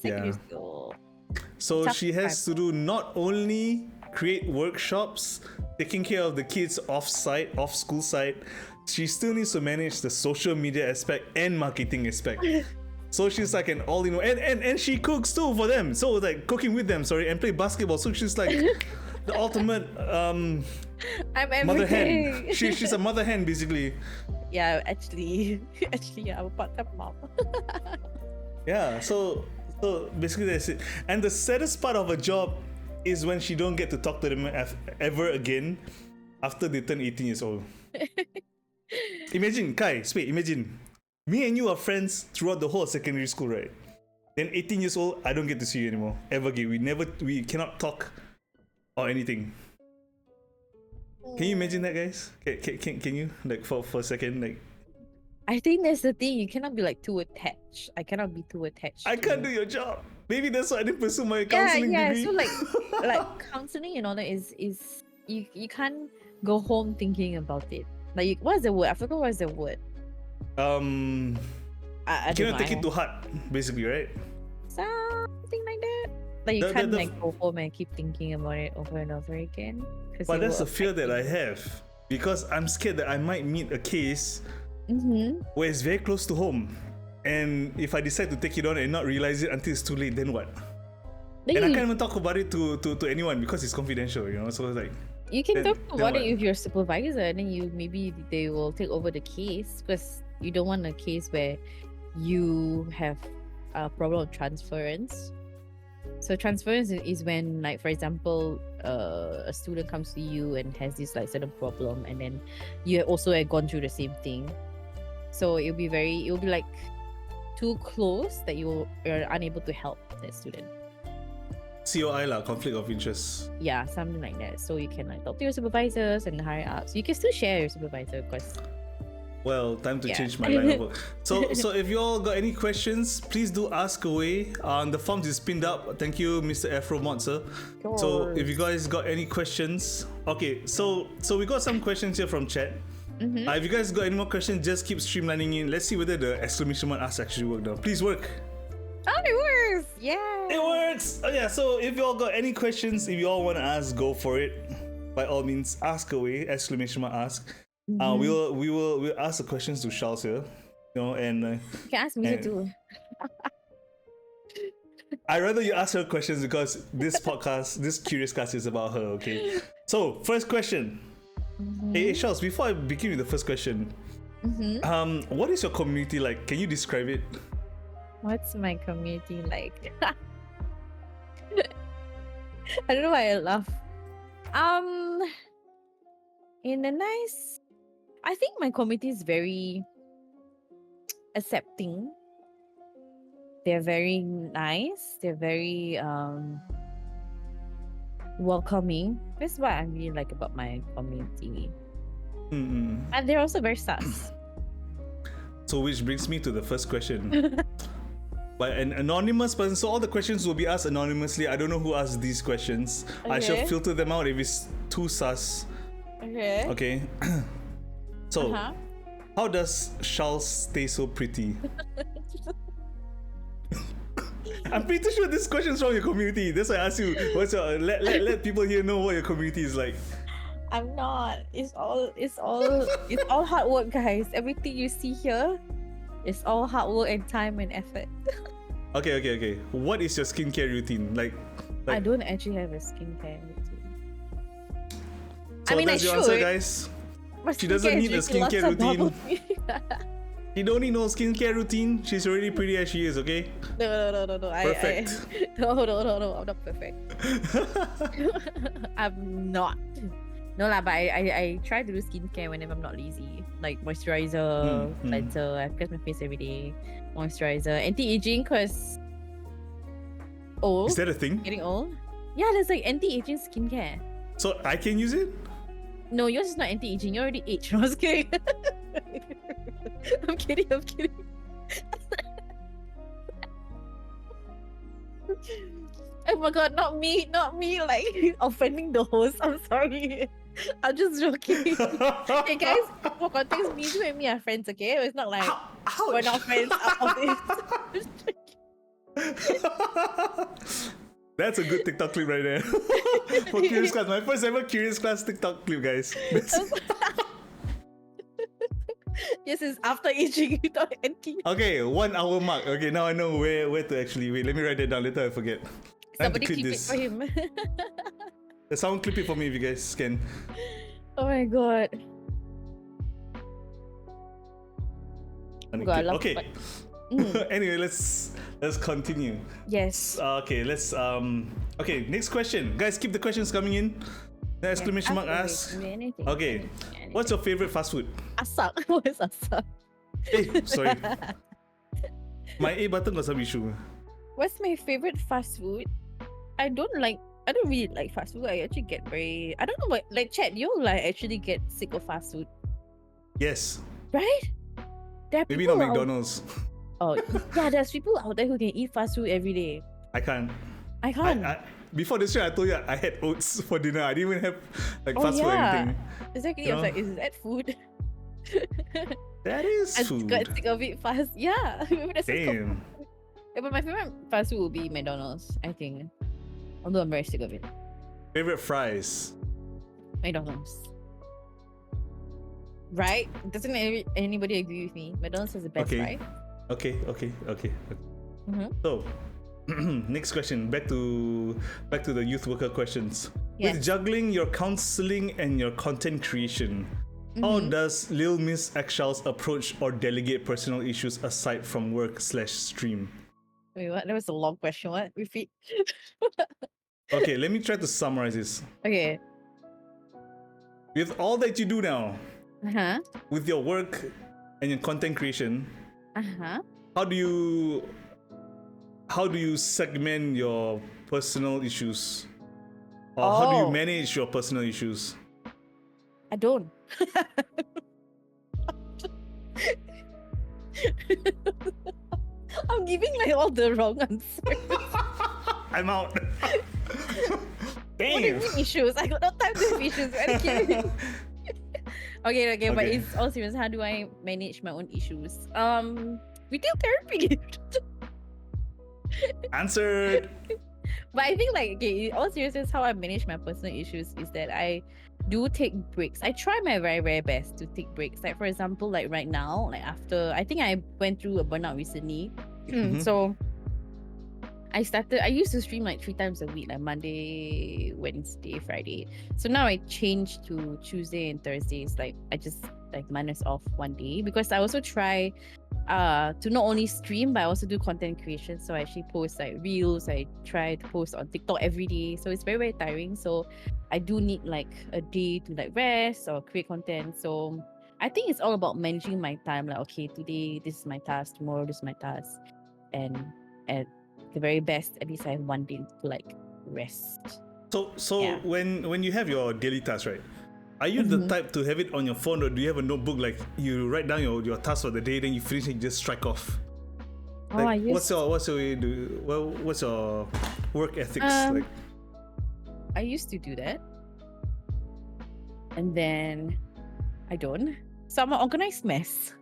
Secondary Yeah. school. So Tough she has to do not only create workshops, taking care of the kids off school site, she still needs to manage the social media aspect and marketing aspect. So she's like an all-in-one, and she cooks too for them. So like cooking with them, and play basketball. So she's like the ultimate I'm mother everything. hen. She's a mother hen basically. Yeah, actually, I'm a part-time mom. Yeah. So basically that's it. And the saddest part of a job is when she don't get to talk to them ever again after they turn 18 years old. Imagine, Kai, imagine. Me and you are friends throughout the whole secondary school, right? Then 18 years old, I don't get to see you anymore. Ever again. We cannot talk or anything. Can you imagine that, guys? Can you? Like, for a second, like... I think that's the thing. You cannot be like too attached. I cannot be too attached. I can't do your job. Maybe that's why I didn't pursue my counseling degree. So like counseling and all that is you can't go home thinking about it. Like what's the word? I forgot what's the word. I I cannot don't know. take it to heart, basically, right? Something like that. Like you can't like go home and keep thinking about it over and over again. But that's the fear that I have, because I'm scared that I might meet a case where it's very close to home, and if I decide to take it on and not realize it until it's too late, then what? I can't even talk about it to anyone because it's confidential, so it's like you can talk about it with your supervisor, and then maybe they will take over the case, because you don't want a case where you have a problem of transference. So transference is when, like, for example, a student comes to you and has this like certain problem, and then you also have gone through the same thing. So it'll be like too close that you're unable to help that student. COI lah, conflict of interest. Yeah, something like that. So you can like talk to your supervisors and higher ups. You can still share your supervisor, because well, time to change my line of work. So if you all got any questions, please do ask away. The forms is pinned up. Thank you, Mr. Afro Mod, sir. So if you guys got any questions, okay. So we got some questions here from chat. If you guys got any more questions, just keep streamlining in. Let's see whether the exclamation mark ask actually worked now. Please work. Oh, it works! Yeah. It works. Oh yeah. So if you all got any questions, if you all want to ask, go for it. By all means, ask away. Exclamation mark ask. We'll ask the questions to Charles here, and you can ask me too. I'd rather you ask her questions, because this podcast, this CuriousCast is about her. Okay. So first question. Hey Charles, before I begin with the first question, what is your community like? Can you describe it? What's my community like? I don't know why I laugh. In a nice, I think my community is very accepting. They're very nice. They're very welcoming. That's what I really like about my community. And they're also very sus. So which brings me to the first question. by an anonymous person. So all the questions will be asked anonymously. I don't know who asked these questions. I shall Okay. filter them out if it's too sus. Okay. Okay. So, Uh-huh. how does Charles stay so pretty? I'm pretty sure this question is from your community. That's why I asked you. What's your let people here know what your community is like. I'm not. It's all hard work, guys. Everything you see here, it's all hard work and time and effort. Okay. What is your skincare routine? Like I don't actually have a skincare routine. so I mean, I that's your answer, should. guys. My She doesn't skincare need a is drinking lots skincare of bubble routine. tea. You don't need no skincare routine. She's already pretty as she is, okay? No. Perfect. No. I'm not perfect. I'm not. No lah, but I try to do skincare whenever I'm not lazy. Like moisturizer, cleanser. I press my face every day. Moisturizer, anti-aging, cause old. Is that a thing? Getting old? Yeah, there's like anti-aging skincare. So I can use it? No, yours is not anti-aging. You're already aged. I was kidding. I'm kidding. Oh my god, not me, like offending the host. I'm sorry. I'm just joking. Hey guys, for context, me and me are friends, okay? It's not like we're not friends out of this. That's a good TikTok clip right there. For Curious Class. My first ever Curious Class TikTok clip, guys. Yes, it's after aging without anti. Okay, 1 hour mark. Okay, now I know where to actually wait. Let me write that down later. I forget. Time to Somebody clip keep it this. for him. Someone clip it for me if you guys can. Oh my god. God, I love Okay. it. Anyway, let's continue. Yes. Okay, let's okay, next question. Guys, keep the questions coming in. The exclamation mark asks. Okay. What's your favorite fast food? Asak. What is asak? Hey, sorry. My A button got some issue. What's my favorite fast food? I don't really like fast food. I actually get very, I don't know what, like Chad, you like actually get sick of fast food, Yes. right? There are Maybe people not out- McDonald's. Oh, yeah, there's people out there who can eat fast food every day. I can't. I can't. Before this show, I told you I had oats for dinner. I didn't even have like Oh, fast food or yeah. anything. Exactly. You I was know? like, is that food? That is I food. got sick of it fast. Yeah. That's so cool. Damn. Yeah, but my favorite fast food will be McDonald's, I think. Although I'm very sick of it. Favorite fries? McDonald's. Right? Doesn't anybody agree with me? McDonald's is the best, Okay. right? Okay. Mhm. So, next question. Back to the youth worker questions. Yes. With juggling your counseling and your content creation, how Mm-hmm. does Lil Miss XSharls approach or delegate personal issues aside from work/stream? Wait, what? That was a long question. What? Repeat. Okay, let me try to summarize this. Okay. With all that you do now, Uh-huh. with your work and your content creation, Uh-huh. how do you segment your personal issues? Or how do you Oh. manage your personal issues? I don't. I'm giving like all the wrong answers. I'm out. What do you Damn. mean issues? I got no time to have issues. Are you kidding? Okay, but Okay. it's all serious. How do I manage my own issues? Retail therapy. Answered. But I think like okay, in all seriousness, how I manage my personal issues is that I do take breaks. I try my very, very best to take breaks. Like for example, like right now, like after I think I went through a burnout recently. Mhm. So I used to stream like 3 times a week, like Monday, Wednesday, Friday. So now I changed to Tuesday and Thursdays. Like I just like minus off one day because I also try to not only stream but I also do content creation. So I actually post like reels. I try to post on TikTok every day. So it's very, very tiring. So I do need like a day to like rest or create content. So I think it's all about managing my time. Like okay, today this is my task, tomorrow this is my task, and at the very best, at least I have one day to like rest. So Yeah. when you have your daily tasks, right? Are you the type to have it on your phone, or do you have a notebook like you write down your tasks for the day, then you finish and you just strike off? Like, I what's your do? Well, what's your work ethics like? I used to do that, and then I don't. So I'm an organized mess.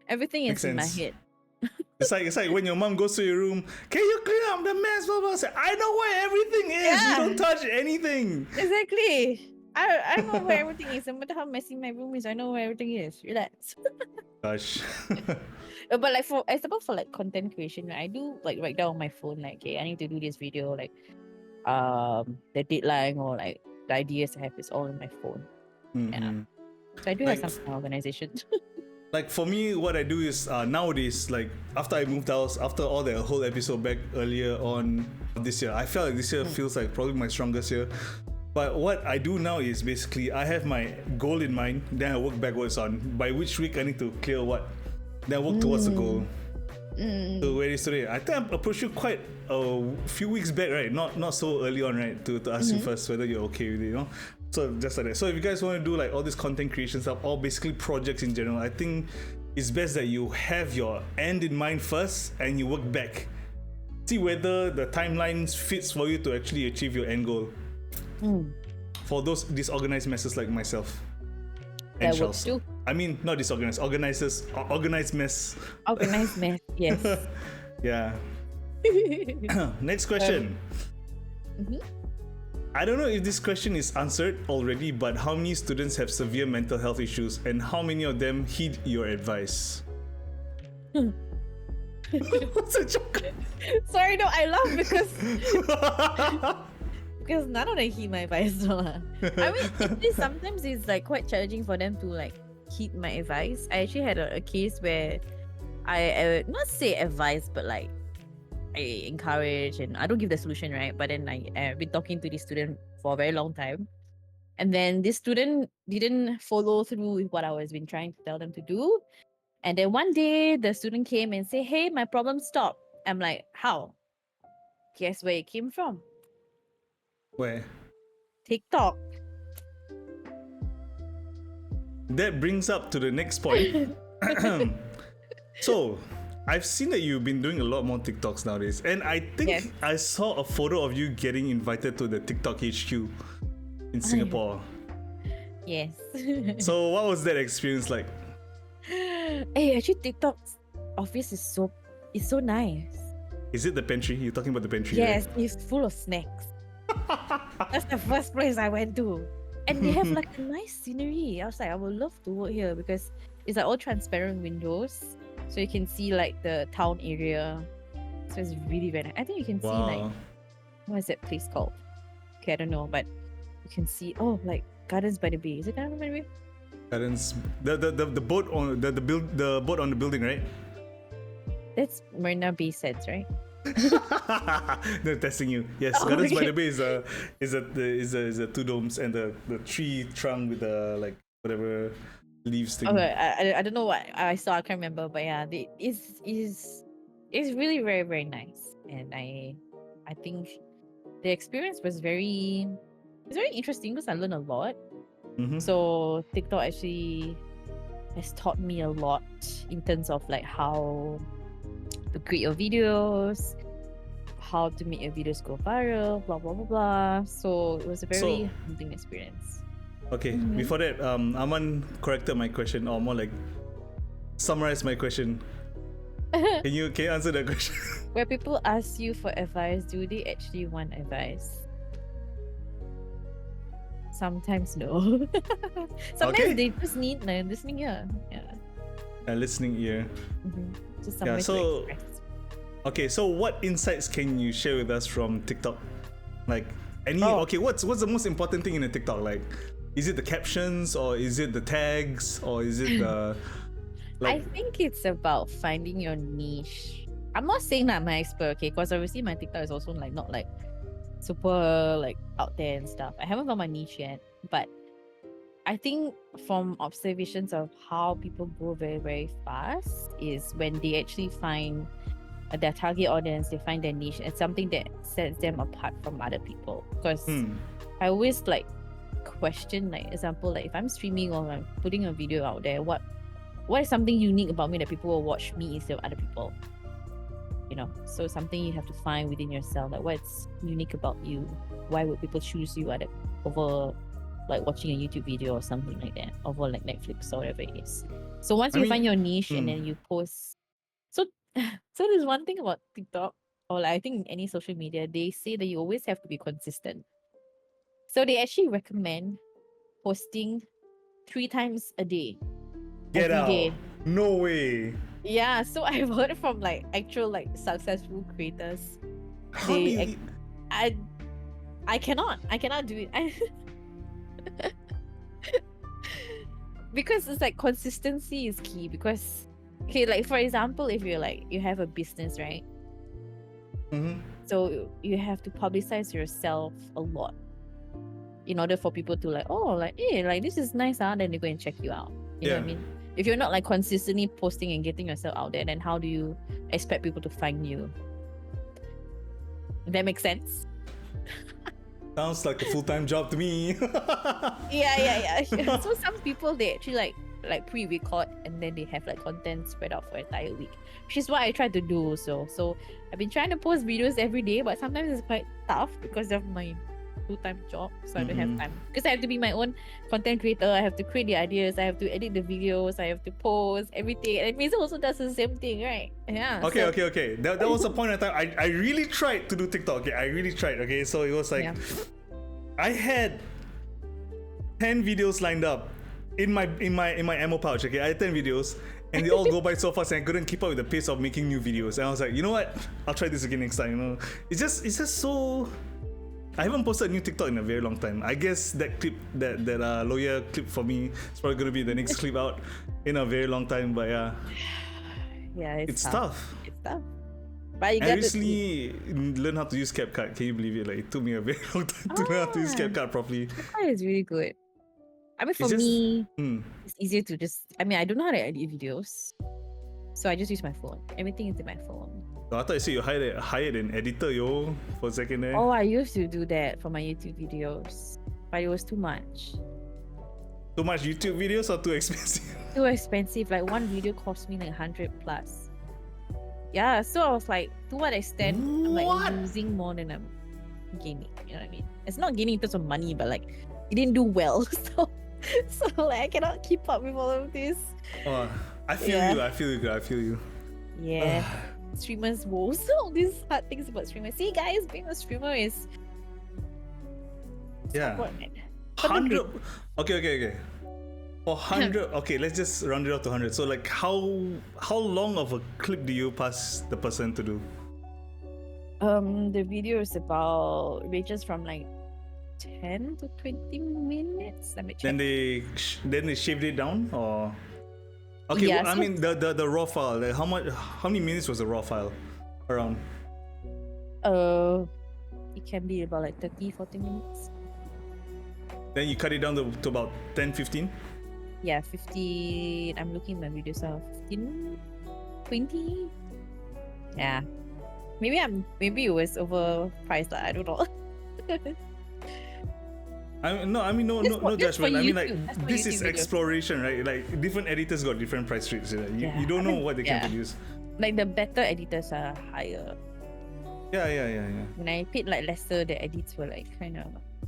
Everything Makes is in my sense. head. It's like when your mom goes to your room. Can you clean up the mess? Blah, blah. Say, I know where everything is. You Yeah. don't touch anything. Exactly. I know where everything is. No matter how messy my room is, I know where everything is. Relax. Gosh. But like for example, for like content creation, right, I do like write down on my phone like, okay, I need to do this video, like the deadline or like the ideas I have is all on my phone. Mhm. So I do Like- have some organization. Like for me, what I do is nowadays, like after I moved house, after all the whole episode back earlier on this year, I felt like this year feels like probably my strongest year. But what I do now is basically I have my goal in mind, then I work backwards on by which week I need to clear what, then I work towards the goal. So where is today? I think I approached you quite a few weeks back, right? Not so early on, right? To ask you first whether you're okay with it, you know? So just like that. So if you guys want to do like all this content creation stuff, or basically projects in general, I think it's best that you have your end in mind first and you work back. See whether the timelines fits for you to actually achieve your end goal. For those disorganized messes like myself. And That works Charles. too. I mean, not disorganized, organized mess. Organized mess, yes. Yeah. Next question. I don't know if this question is answered already, but how many students have severe mental health issues and how many of them heed your advice? What's a joke? Sorry, no, I laugh because none of them heed my advice. No, lah. I mean, sometimes it's like quite challenging for them to like heed my advice. I actually had a case where I not say advice, but like I encourage and I don't give the solution, right? But then I've been talking to this student for a very long time. And then this student didn't follow through with what I was been trying to tell them to do. And then one day the student came and said, hey, my problem stopped. I'm like, how? Guess where it came from? Where? TikTok. That brings up to the next point. So, I've seen that you've been doing a lot more TikToks nowadays, and I think Yes. I saw a photo of you getting invited to the TikTok HQ in Singapore. Yes. So, what was that experience like? Hey, actually TikTok's office is so nice. Is it the pantry? You're talking about the pantry, Yes, right? it's full of snacks. That's the first place I went to. And they have like a nice scenery. I was like, I would love to work here because it's like all transparent windows. So you can see like the town area. So it's really very nice. I think you can see like, Wow. what is that place called? Okay, I don't know, but you can see, like Gardens by the Bay. Is it Gardens by the Bay? Gardens, the boat on the boat on the building, right? That's Marina Bay Sands, right? They're testing you. Yes, Oh, Gardens by okay. the Bay is a two domes and the tree trunk with the like whatever leaves thing. Okay, I don't know what I saw. I can't remember, but yeah, it's really very very nice, and I think the experience was very interesting because I learned a lot. Mhm. So TikTok actually has taught me a lot in terms of like how to create your videos, how to make your videos go viral, blah blah blah blah. So it was a very humbling experience. Okay, Mhm. before that, Aman corrected my question, or more like summarize my question. Can you answer that question? Where people ask you for advice, do they actually want advice? Sometimes no. Sometimes Okay. they just need a listening ear. Yeah. A listening ear. Just Yeah, somewhere so- to express. Okay, so what insights can you share with us from TikTok? Like any Oh. okay, what's the most important thing in a TikTok? Like, is it the captions or is it the tags or is it the I like think it's about finding your niche. I'm not saying that I'm an expert, okay? Because obviously my TikTok is also like not like super like out there and stuff. I haven't found my niche yet, but I think from observations of how people grow very very fast is when they actually find their target audience, they find their niche, and something that sets them apart from other people. Because I always like question, like example, like if I'm streaming or I'm putting a video out there, what is something unique about me that people will watch me instead of other people? So something you have to find within yourself, like what's unique about you. Why would people choose you over like watching a YouTube video or something like that, over like Netflix or whatever it is. So once you find your niche and then you post, so there's one thing about TikTok, or like I think in any social media, they say that you always have to be consistent. So they actually recommend posting 3 times a day. Get every out. day. No way. Yeah, so I've heard from like actual like successful creators. How do you... I cannot do it. Because it's like consistency is key. Because okay, like for example, if you're like you have a business, right? So you have to publicize yourself a lot in order for people to like, oh, like, hey, like this is nice, then they go and check you out. You know what I mean? If you're not like consistently posting and getting yourself out there, then how do you expect people to find you? If that makes sense? Sounds like a full-time job to me. Yeah. So some people, they actually like pre-record and then they have like content spread out for an entire week, which is what I try to do also. So I've been trying to post videos every day, but sometimes it's quite tough because of my full-time job, so I don't have time, because I have to be my own content creator. I have to create the ideas, I have to edit the videos, I have to post everything, and Mason also does the same thing, right? Yeah. Okay. That was a point of time. I really tried to do TikTok. Okay, I really tried. Okay, so it was like I had 10 videos lined up in my ammo pouch. Okay, I had 10 videos, and they all go by so fast, and I couldn't keep up with the pace of making new videos. And I was like, you know what? I'll try this again next time. You know, it's just so. I haven't posted a new TikTok in a very long time. I guess that clip, that lawyer clip for me, is probably gonna be the next clip out in a very long time. But yeah, it's tough. It's tough. But you I recently learned how to use CapCut. Can you believe it? Like it took me a very long time to learn how to use CapCut properly. CapCut is really good. I mean, for me, it's easier to just. I mean, I don't know how to edit videos, so I just use my phone. Everything is in my phone. Oh, I thought you said you hired an editor, for a second there. Oh, I used to do that for my YouTube videos, but it was too much. Too much YouTube videos or too expensive? Too expensive. Like one video cost me like 100 plus. Yeah, so I was like, to what extent I'm like losing more than I'm gaining. You know what I mean? It's not gaining in terms of money, but like it didn't do well. So like I cannot keep up with all of this. Oh, I feel you. Yeah. Streamers woes. All these hard things about streamers. See guys, being a streamer is hard. 100. Okay. For 100, okay, let's just round it up to 100. So like how long of a clip do you pass the person to do? The video is ranges from like 10 to 20 minutes. Let me check. Then they shaved it down, or okay, yeah, I mean the raw file. Like how many minutes was the raw file around? It can be about like 30-40 minutes. Then you cut it down to about 10-15? Yeah, 15. I'm looking at my videos now. 15, 20. Yeah. Maybe it was overpriced. I don't know. No judgment. I mean, like, this is YouTube exploration, right? Like different editors got different price rates. You don't know what they can produce. Like the better editors are higher. Yeah. When I paid like lesser, the edits were like kind of.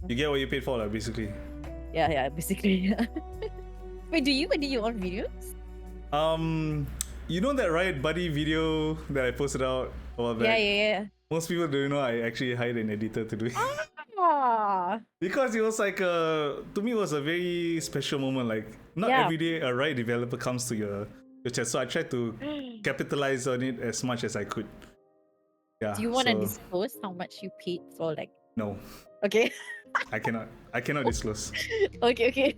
You get what you paid for, like, basically. Yeah, basically. Wait, do you own videos? You know that Riot Buddy video that I posted out a while back? Yeah. Most people don't know I actually hired an editor to do it. Because it was like to me it was a very special moment. Like not every day a Riot developer comes to your chat, so I tried to capitalize on it as much as I could. Yeah. Do you want to disclose how much you paid for like? No. Okay. I cannot disclose. Okay.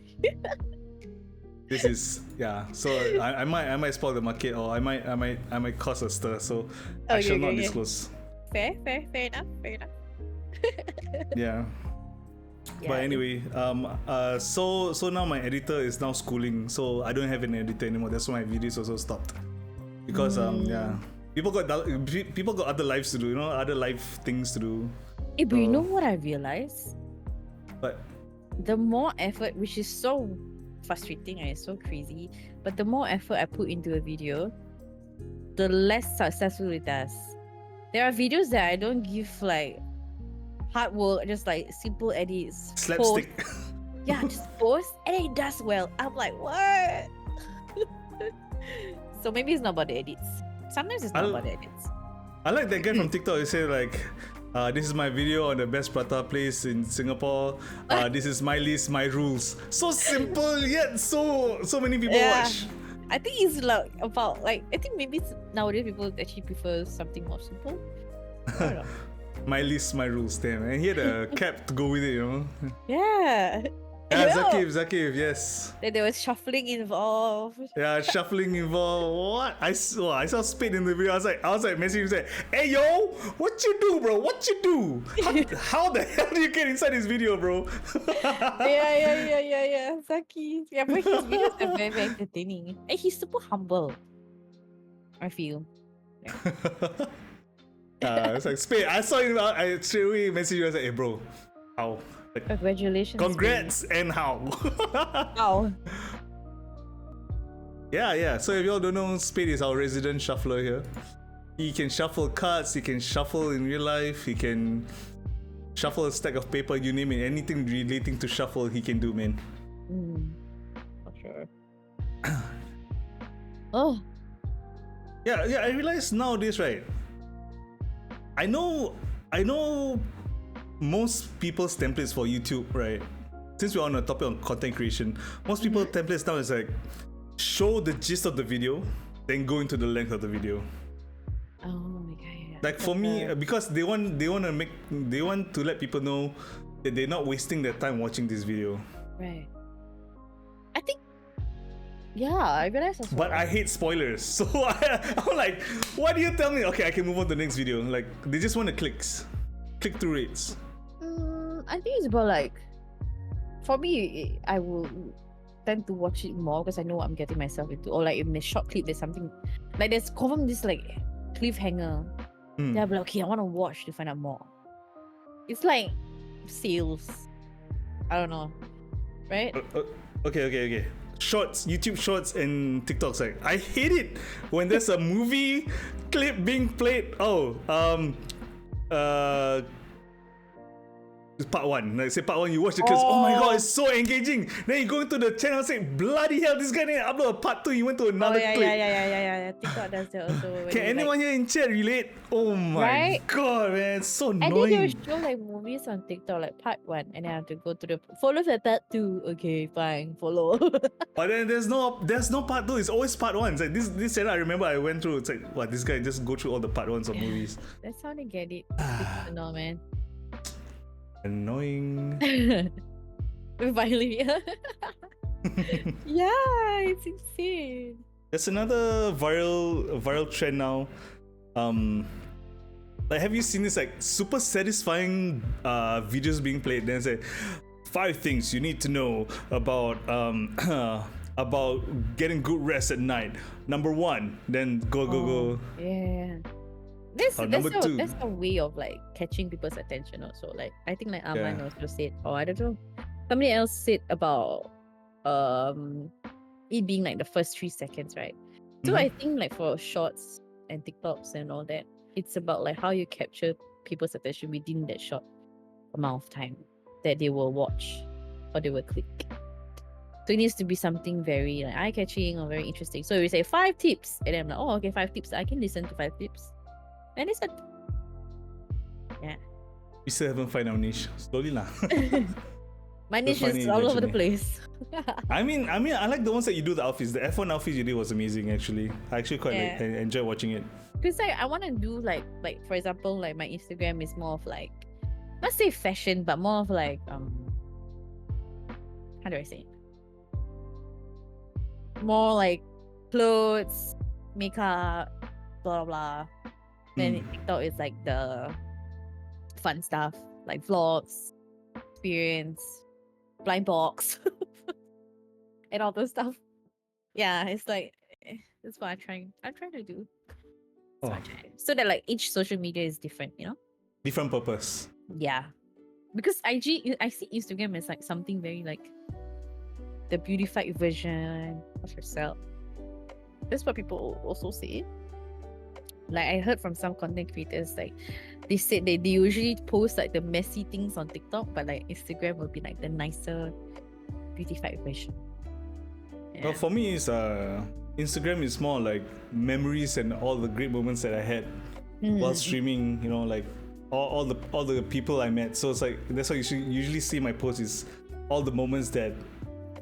This is so I might spoil the market, or I might cause a stir, so I shall not disclose. Fair enough. Yeah. But anyway, so now my editor is now schooling, so I don't have an editor anymore. That's why my videos also stopped. Because people got other lives to do, other life things to do. But you know what I realized? But the more effort, which is so frustrating and it's so crazy, but the more effort I put into a video, the less successful it does. There are videos that I don't give like hard work, just like simple edits. Slapstick. Post. Yeah, just post and it does well. I'm like, what? So maybe it's not about the edits. Sometimes it's not about the edits. I like that guy from TikTok. He said like, this is my video on the best prata place in Singapore. This is my list, my rules. So simple yet so many people watch. I think it's like about like I think maybe nowadays people actually prefer something more simple. I don't know. My list, my rules, damn. And he had a cap to go with it, you know. Yeah. Yeah, Yo. Zakif, yes. Then there was shuffling involved. Yeah, shuffling involved. What? I saw Spade in the video. I was like messaging him saying, "Hey yo, what you do, bro? What you do? How the hell do you get inside this video, bro?" Yeah. Zaki. Yeah, but his videos are very, very entertaining. And he's super humble. I feel. It's like Spade. I saw him. I straight away messaged you. I was like, "Hey, bro, how? Like, Congratulations. congrats and how?" How? Yeah. So if y'all don't know, Spade is our resident shuffler here. He can shuffle cards. He can shuffle in real life. He can shuffle a stack of paper. You name it. Anything relating to shuffle, he can do, man. For sure. Oh. Yeah. I realize nowadays, right? I know most people's templates for YouTube, right? Since we're on a topic on content creation, most people's templates now is like show the gist of the video, then go into the length of the video. Oh my god. Yeah. Like for me, because they want to let people know that they're not wasting their time watching this video. Right. I think. Yeah, I realize as well. But I hate spoilers, so I'm like, why do you tell me? Okay, I can move on to the next video. Like they just want the click-through rates. I think it's about like, for me, I will tend to watch it more because I know what I'm getting myself into. Or like in a short clip, there's something like there's confirm this like cliffhanger. Then I'll be like, okay, I want to watch to find out more. It's like sales. I don't know, right? Okay. Shorts, YouTube shorts and TikToks. Like I hate it when there's a movie clip being played. Part 1. Like say part 1, you watch the clips. Oh my god, it's so engaging. Then you go into the channel and say, bloody hell, this guy didn't upload a part 2. He went to another clip. Yeah. TikTok does that also. Can anyone here in chat relate? Oh my god, man, it's so annoying. And then they show like movies on TikTok, like part 1, and then I have to go to the follow the part 2. Okay, fine, follow. But then there's no part 2. It's always part 1. It's like this channel. I remember I went through. It's like, what, this guy just go through all the part 1s of movies. That's how they get it. It's no, man. Annoying. Finally, yeah, it's insane. There's another viral trend now. Like, have you seen this like super satisfying videos being played? Then say 5 things you need to know about about getting good rest at night. Number 1, then go. Yeah. That's number 2. That's a way of like catching people's attention also. Like I think like Aman also said, or I don't know, somebody else said about it being like the first 3 seconds, right? So I think like for shorts and TikToks and all that, it's about like how you capture people's attention within that short amount of time that they will watch or they will click. So it needs to be something very like eye-catching or very interesting. So we say 5 tips, and then I'm like, oh okay, 5 tips. I can listen to 5 tips. And it's yeah. We still haven't found our niche. Slowly lah. My niche is all over the place. I mean, I like the ones that you do the outfits. The F1 outfits you did was amazing actually. I actually quite like, enjoy watching it. Because like I want to do like for example, like my Instagram is more of like, not say fashion, but more of like how do I say it? More like clothes, makeup, blah blah. Then TikTok is like the fun stuff, like vlogs, experience, blind box, and all those stuff. Yeah, it's like that's what I'm trying to do. So that like each social media is different, you know? Different purpose. Yeah. Because I see Instagram as like something very like the beautified version of yourself. That's what people also say. Like I heard from some content creators, like they said they usually post like the messy things on TikTok, but like Instagram will be like the nicer, beautified version. Well, Yeah. for me, it's Instagram is more like memories and all the great moments that I had while streaming. You know, like all the people I met. So it's like that's why you should usually see my posts is all the moments that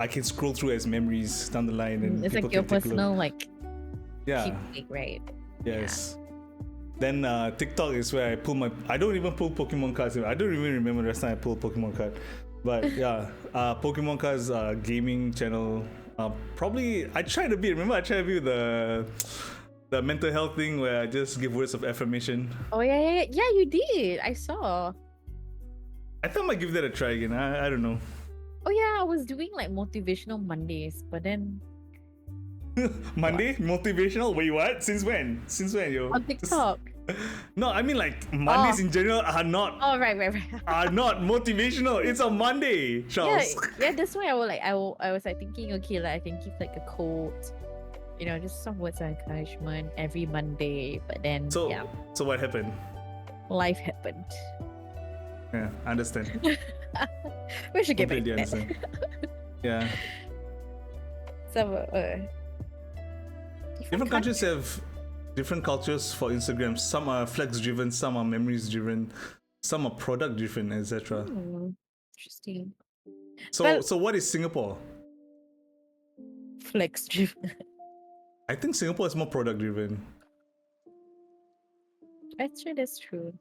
I can scroll through as memories down the line, and It's people like your can take a look. personal like Yeah. keepsake, right? Yes. Then TikTok is where I don't even pull Pokemon cards. I don't even remember the last time I pulled Pokemon card. But yeah, Pokemon cards gaming channel. Probably I tried to be. Remember I tried to be the mental health thing where I just give words of affirmation. Oh yeah, you did. I saw. I thought I might give that a try again. I don't know. Oh yeah, I was doing like motivational Mondays, but then Monday motivational. Wait, what? Since when? Yo? on TikTok. No, I mean like Mondays in general are not Oh right. are not motivational. It's on Monday, Charles. Yeah, that's why I was like thinking, okay, like I can give like a quote, you know, just some words of encouragement every Monday. But then So yeah, so what happened? life happened. Yeah, I understand. We should get back Completely to that. understand. Yeah. So Different countries have different cultures for Instagram. Some are flex driven, some are memories driven, some are product driven, etc. Interesting. So Well- so what is Singapore? Flex driven. I think Singapore is more product driven. That's true.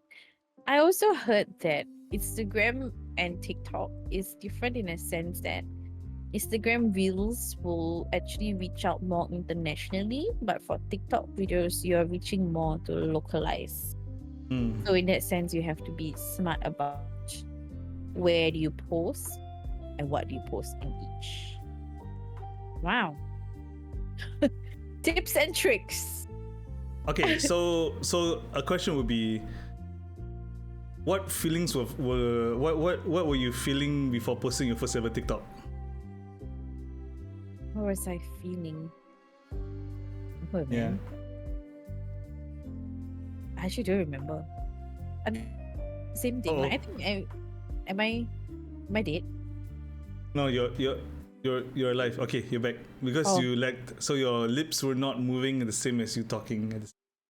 I also heard that Instagram and TikTok is different in a sense that Instagram Reels will actually reach out more internationally, but for TikTok videos, you're reaching more to localize. Mm. So in that sense, you have to be smart about where do you post and what do you post in each. Wow. Tips and tricks. Okay, so a question would be, what feelings were what were you feeling before posting your first ever TikTok? What was I feeling? Oh, Yeah. man. I actually don't remember. Same thing. Like, I think am I dead? No, you're alive. Okay, you're back because Oh. you lagged. So your lips were not moving the same as you talking.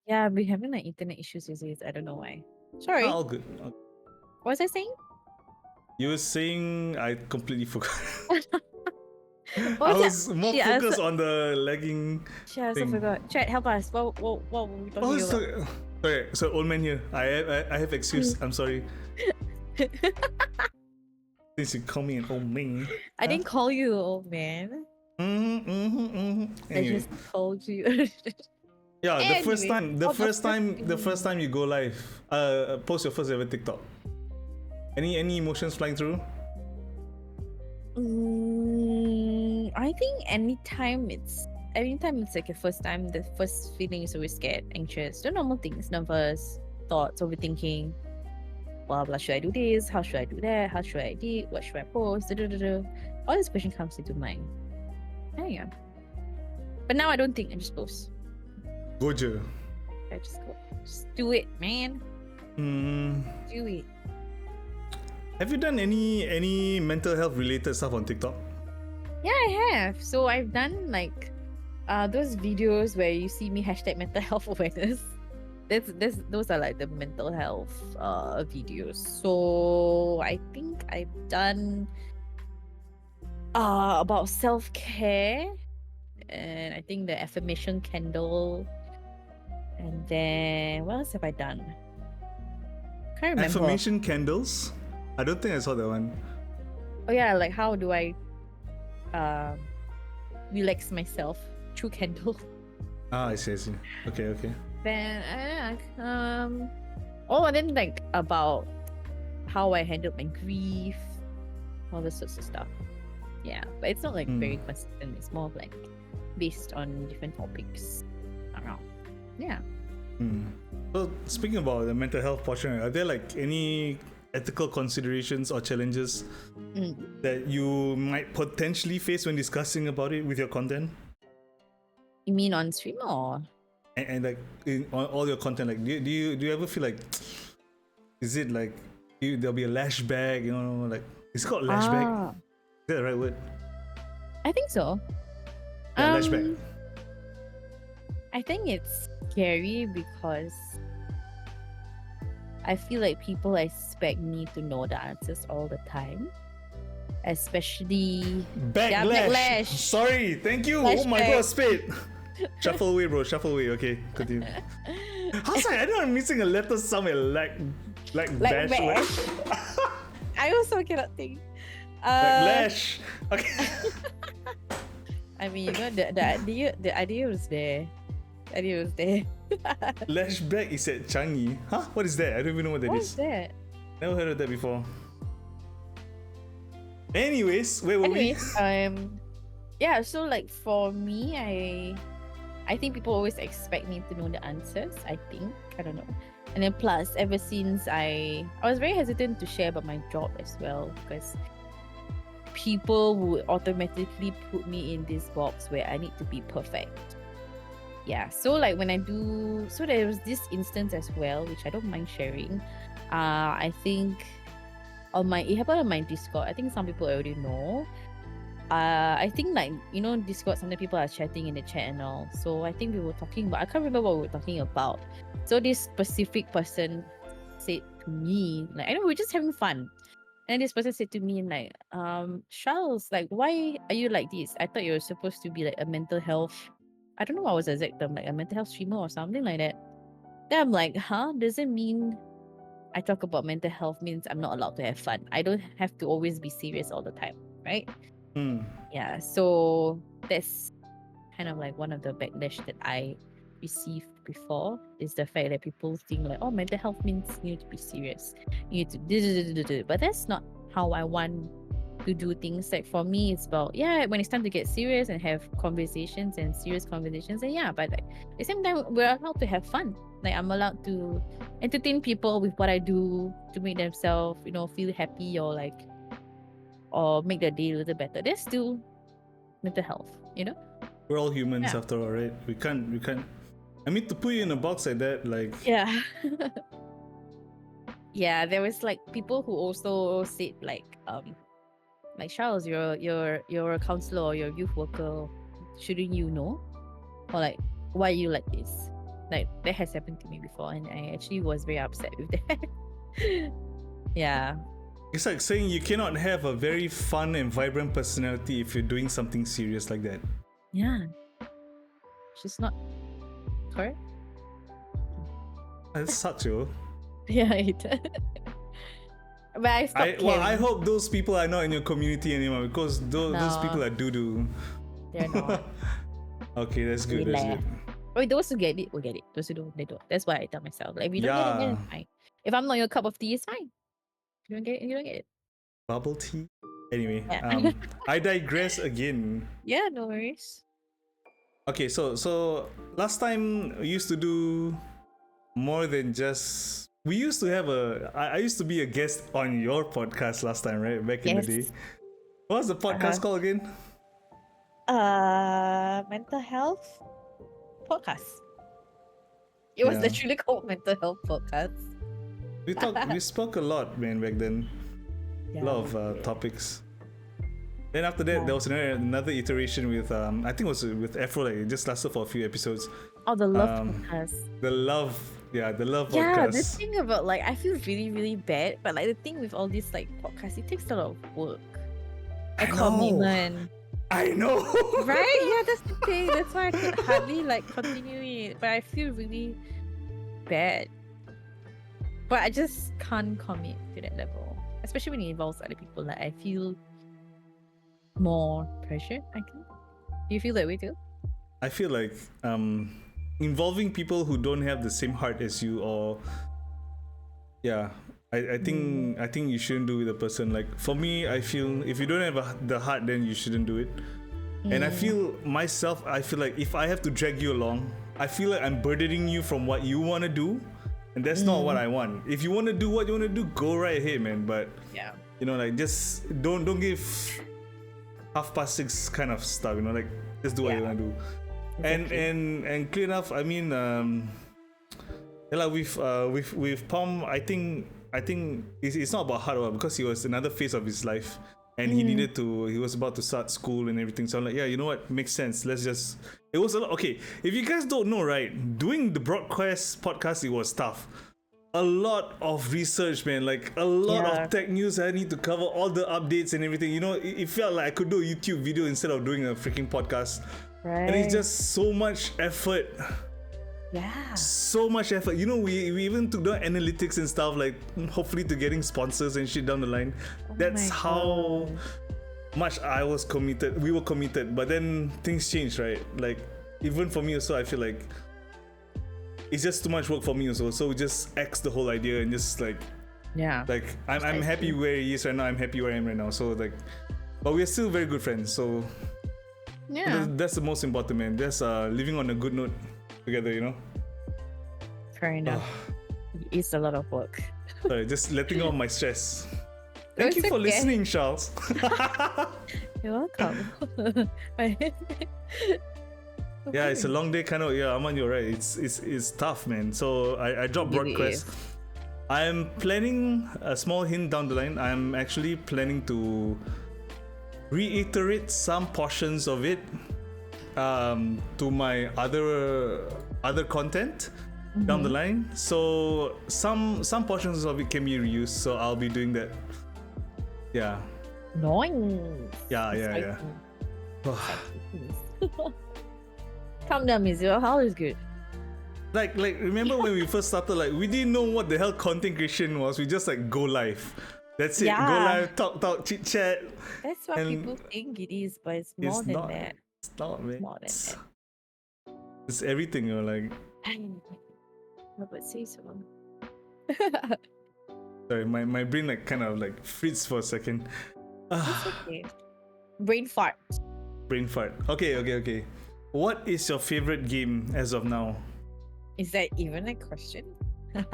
Yeah, we're having like internet issues these days. I don't know why. Sorry. All good. What was I saying? You were saying I completely forgot. What I was was more Yeah, I focused also- on the lagging. Shit, I also thing. forgot. Chat, help us. What were we talking Oh, about? sorry, so old man here. I have excuse. I'm sorry. Since you call me an old man. I didn't call you old man. I Anyway. just called you. Yeah, the first Anyway, time, the oh, first time you go live, post your first ever TikTok. Any emotions flying through? I think anytime it's like your first time, the first feeling is always scared, anxious, the normal things, nervous, thoughts, overthinking. Blah blah. Should I do this? How should I do that? How should I edit? What should I post? All this question comes into mind. Yeah. But now I don't think. I just post. Goja. I just go. Just do it, man. Do it. Have you done any mental health related stuff on TikTok? Yeah, I have. So I've done like those videos where you see me hashtag mental health awareness. Those are like the mental health videos. So I think I've done about self-care, and I think the affirmation candle, and then what else have I done? Can't remember. Affirmation candles? I don't think I saw that one. Oh yeah, like how do I relax myself through candle? Ah, I see. Okay. Then and then like about how I handled my grief, all this sorts of stuff. Yeah, but it's not like very consistent. It's more of like based on different topics around. Yeah. So speaking about the mental health portion, are there like any ethical considerations or challenges that you might potentially face when discussing about it with your content? You mean on stream or? and like on all your content, like do you ever feel like, is it like there'll be a lashback, you know, like it's called lashback? Ah, Is that the right word? I think so. Yeah, lashback. I think it's scary because I feel like people expect me to know the answers all the time, especially Backlash. Sorry, thank you. Oh my god, spit. Shuffle away, bro. Shuffle away. Okay, continue. How's I know I'm missing a letter somewhere. Like bash. I also cannot think. Lash. Okay. I mean, you know, the idea was there. The idea was there. Lashback is at Changi. Huh? What is that? I don't even know what that What is. is that? Never heard of that before. Anyways, where were we? Yeah. So like for me, I think people always expect me to know the answers. I don't know. And then plus, ever since I was very hesitant to share about my job as well, because people would automatically put me in this box where I need to be perfect. Yeah, so like when I do, so there was this instance as well, which I don't mind sharing. I think it happened on my Discord. I think some people already know. I think like, you know, Discord, sometimes people are chatting in the chat and all. So I think we were talking about, I can't remember what we were talking about. So this specific person said to me, like, I know we're just having fun. And this person said to me, like, Charles, like, why are you like this? I thought you were supposed to be like a mental health, I don't know what was the exact term, like a mental health streamer or something like that. Then I'm like, huh? Does it mean I talk about mental health means I'm not allowed to have fun? I don't have to always be serious all the time, right? Yeah, so that's kind of like one of the backlash that I received before, is the fact that people think like, oh, mental health means you need to be serious, you need to do, but that's not how I want to do things. Like for me, it's about, yeah, when it's time to get serious and have conversations and serious conversations, and yeah, but like, at the same time, we're allowed to have fun. Like I'm allowed to entertain people with what I do to make themselves, you know, feel happy or make their day a little better. There's still mental health, you know. We're all humans after all, right? We can't. I mean, to put you in a box like that, like yeah. Yeah, there was like people who also said like Charles, you're a counselor or you're a youth worker, shouldn't you know? Or like, why are you like this? Like that has happened to me before, and I actually was very upset with that. Yeah. it's like saying you cannot have a very fun and vibrant personality if you're doing something serious like that. Yeah. She's not correct. That sucks, yo. Yeah, it does. But I stopped caring. I hope those people are not in your community anymore, because those people are doo-doo. They're not. Okay, that's good. That's good. Wait, those who get it will get it. Those who don't, they don't. That's why I tell myself, like, if you don't get it, then it's fine. If I'm not your cup of tea, it's fine. If you don't get it, you don't get it. Bubble tea. Anyway, Yeah. I digress again. Yeah, no worries. Okay, so last time we used to do more than just. We used to have I used to be a guest on your podcast last time, right? Back in the day. What was the podcast called again? Mental health podcast. It was literally called mental health podcast. We spoke a lot, man, back then. A lot of topics. Then after that, there was another iteration with I think it was with Afro. Like, it just lasted for a few episodes. Oh, the love podcast. The love podcast. Yeah, the thing about, like, I feel really, really bad, but like the thing with all these like podcasts, it takes a lot of work and commitment. I know. Right? Yeah, that's the thing. That's why I could hardly like continue it. But I feel really bad. But I just can't commit to that level, especially when it involves other people. Like I feel more pressure, I think. Do you feel that way too? I feel like involving people who don't have the same heart as you, or I think you shouldn't do with a person. Like for me, I feel if you don't have the heart, then you shouldn't do it. And I feel like if I have to drag you along, I feel like I'm burdening you from what you want to do, and that's not what I want. If you want to do what you want to do, go right ahead, man. But you know, like just don't give 6:30 kind of stuff. You know, like just do what you want to do. And clear enough. I mean, yeah, like with Pom, I think it's not about hard work because he was another phase of his life, and he was about to start school and everything. So I'm like, yeah, you know what, makes sense. Let's just. It was a lot. Okay, if you guys don't know, right, doing the broadcast podcast, it was tough. A lot of research, man. Like a lot of tech news I need to cover, all the updates and everything. You know, it felt like I could do a YouTube video instead of doing a freaking podcast. Right. And it's just so much effort. Yeah. So much effort. You know, we even took down analytics and stuff, like hopefully to getting sponsors and shit down the line. That's my how God. much we were committed. But then things changed, right? Like even for me also, I feel like it's just too much work for me also. So we just axed the whole idea and just like I'm happy where he is right now. I'm happy where I am right now. So like, but we're still very good friends. So Yeah. that's the most important, man. That's living on a good note together, you know. Fair enough. It's a lot of work. Sorry, just letting out my stress. Thank It's you for okay. listening, Charles. You're welcome. Yeah, it's a long day, kind of. Yeah, Aman, you're right. It's tough, man. So I dropped It really broadcast. is. I am planning a small hint down the line. I'm actually planning to reiterate some portions of it to my other content down the line. So some portions of it can be reused. So I'll be doing that. Yeah. Nice. Yeah. Calm down, Mizu. How is good? Like remember when we first started, like we didn't know what the hell content creation was. We just like go live. That's it. Go Yeah. live, talk, chit chat. That's what And people think it is, but it's more It's than not. that. It's not, man. More than that. It's everything. You're like, I would say so. sorry, my brain like kind of like freezed for a second. It's okay. Brain fart. Brain fart. Okay. What is your favorite game as of now? Is that even a question?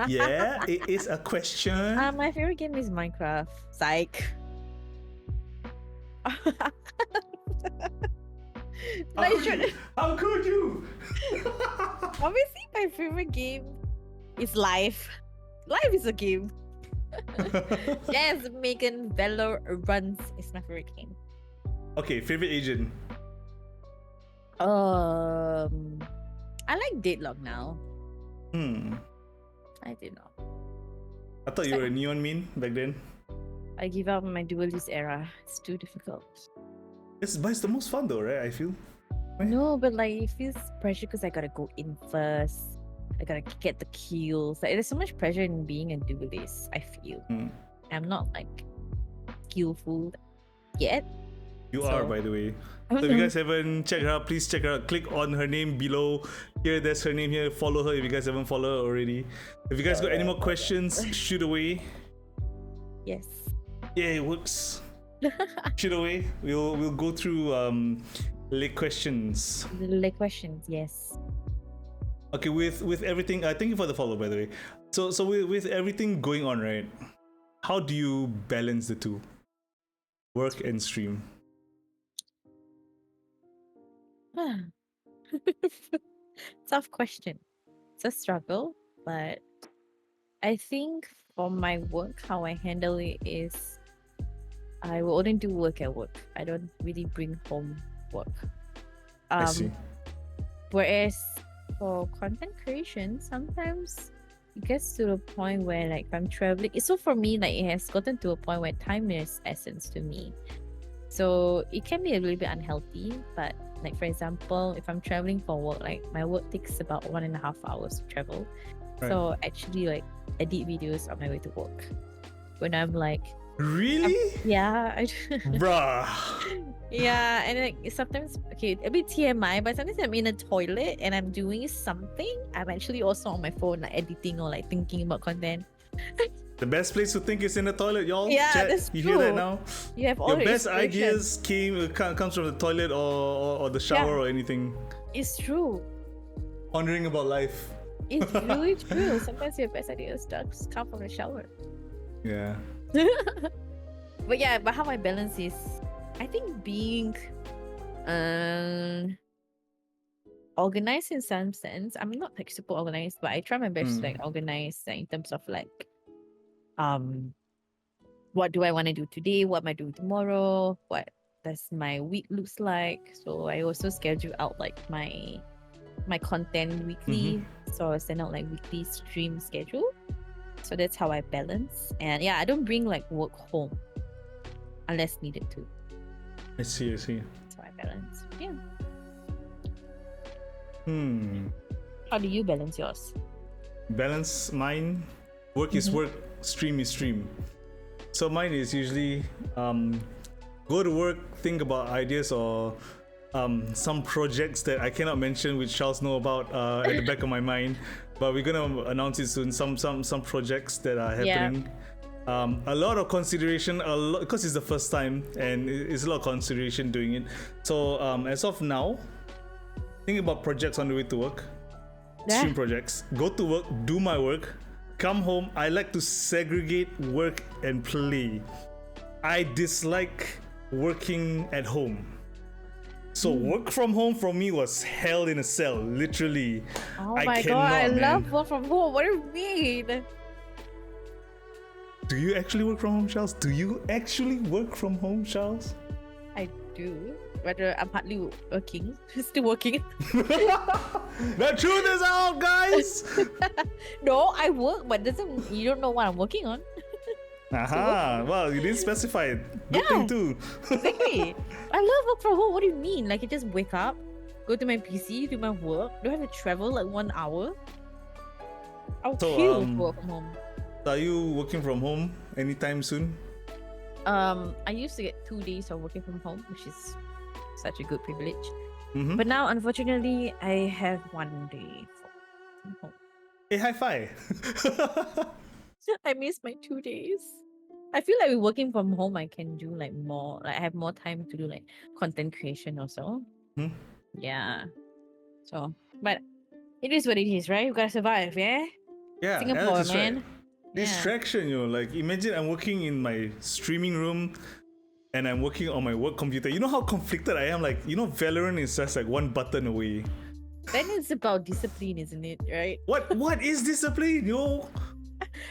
Yeah, it is a question. My favorite game is Minecraft. Psych. How could you? Obviously, my favorite game is Life. Life is a game. Yes, Megan Valorant is my favorite game. Okay, favorite agent. I like Deadlock now. I don't know. I thought you were a neon main back then. I give up on my duelist era. It's too difficult. But it's the most fun though, right? I feel. No, but like it feels pressure because I gotta go in first. I gotta get the kills. Like there's so much pressure in being a duelist. I feel. I'm not like skillful yet. You are, by the way. So if you guys haven't checked her out, please check her out. Click on her name below. Here, there's her name here. Follow her if you guys haven't followed her already. If you guys got any more questions, shoot away. Yes. Yeah, it works. Shoot away. We'll go through late questions. The questions, yes. Okay, with everything, thank you for the follow, by the way. So with everything going on, right? How do you balance the two? Work and stream. Tough question. It's a struggle, but I think for my work, how I handle it is I will only do work at work. I don't really bring home work. I see. Whereas for content creation, sometimes it gets to the point where like if I'm traveling, so for me, like it has gotten to a point where time is essence to me. So it can be a little bit unhealthy, but like for example, if I'm traveling for work, like my work takes about 1.5 hours to travel. Right. So actually like edit videos on my way to work. When I'm like, Really? yeah, Bruh. yeah, and like sometimes okay, a bit TMI, but sometimes I'm in a toilet and I'm doing something. I'm actually also on my phone, like editing or like thinking about content. The best place to think is in the toilet, y'all. Yeah, Chat, that's you hear that true. now? You have all Your the best inspiration. ideas comes from the toilet or the shower or anything. It's true. Pondering about life. It's really true. Sometimes your best ideas does come from the shower. Yeah. But yeah, but how I balance is, I think being, how organized in some sense. I'm not like super organized, but I try my best to Mm. like organize in terms of like what do I want to do today? What am I doing tomorrow? What does my week looks like? So I also schedule out like my content weekly. So I send out like weekly stream schedule. So that's how I balance. And yeah, I don't bring like work home unless needed to. I see. That's how I balance. Yeah. How do you balance yours? Balance mine. Work is work. Stream is stream. So mine is usually go to work, think about ideas or some projects that I cannot mention, which Charles know about at the back of my mind. But we're gonna announce it soon. Some projects that are happening. A lot of consideration, because it's the first time, and it's a lot of consideration doing it. So as of now, think about projects on the way to work. Stream projects. Go to work, do my work, come home. I like to segregate work and play. I dislike working at home. So work from home for me was hell in a cell, literally. Oh I my cannot, god, I man. love work from home. What do you mean? Do you actually work from home, Charles? Do you actually work from home, Charles? I do. Whether I'm hardly working, still working. The truth is out, guys. No, I work, but you don't know what I'm working on. Aha. Well, you didn't specify it. Good thing too. Exactly. I love work from home. What do you mean? Like, I just wake up, go to my PC, do my work. Don't have to travel like 1 hour. I'll kill to work from home. Are you working from home anytime soon? I used to get 2 days of working from home, which is such a good privilege. But now, unfortunately, I have 1 day from home. Hey, high five. I miss my 2 days. I feel like with working from home, I can do like more. Like I have more time to do like content creation also. Yeah. So, but it is what it is, right? You gotta survive, yeah. Yeah, Singapore, that's right. man. Distraction, you know. Like imagine I'm working in my streaming room, and I'm working on my work computer. You know how conflicted I am. Like Valorant is just like one button away. Then it's about discipline, isn't it? Right? What is discipline, yo?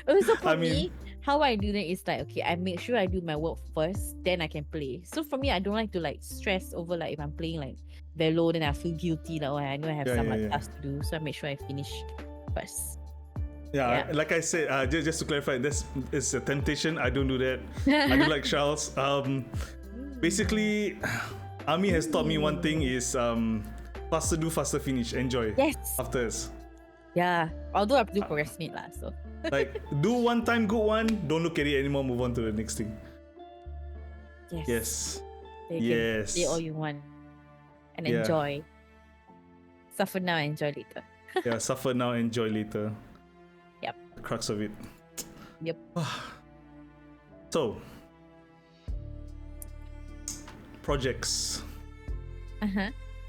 So for me, how I do that is like, okay, I make sure I do my work first, then I can play. So for me, I don't like to like stress over like if I'm playing like Velo, then I feel guilty. Like, oh, I know I have some tasks to do, so I make sure I finish first. Yeah, like I said, just to clarify, this is a temptation. I don't do that. I do like Charles. Basically, Ami has taught me one thing is faster do, faster finish. Enjoy. Yes. Afterwards. Yeah. Although I do procrastinate lah, so. Like do one time, good one. Don't look at it anymore. Move on to the next thing. Yes. Yes. Play all you want and enjoy. Suffer now, enjoy later. Yeah, suffer now, enjoy later. Yep. The crux of it. Yep. So, projects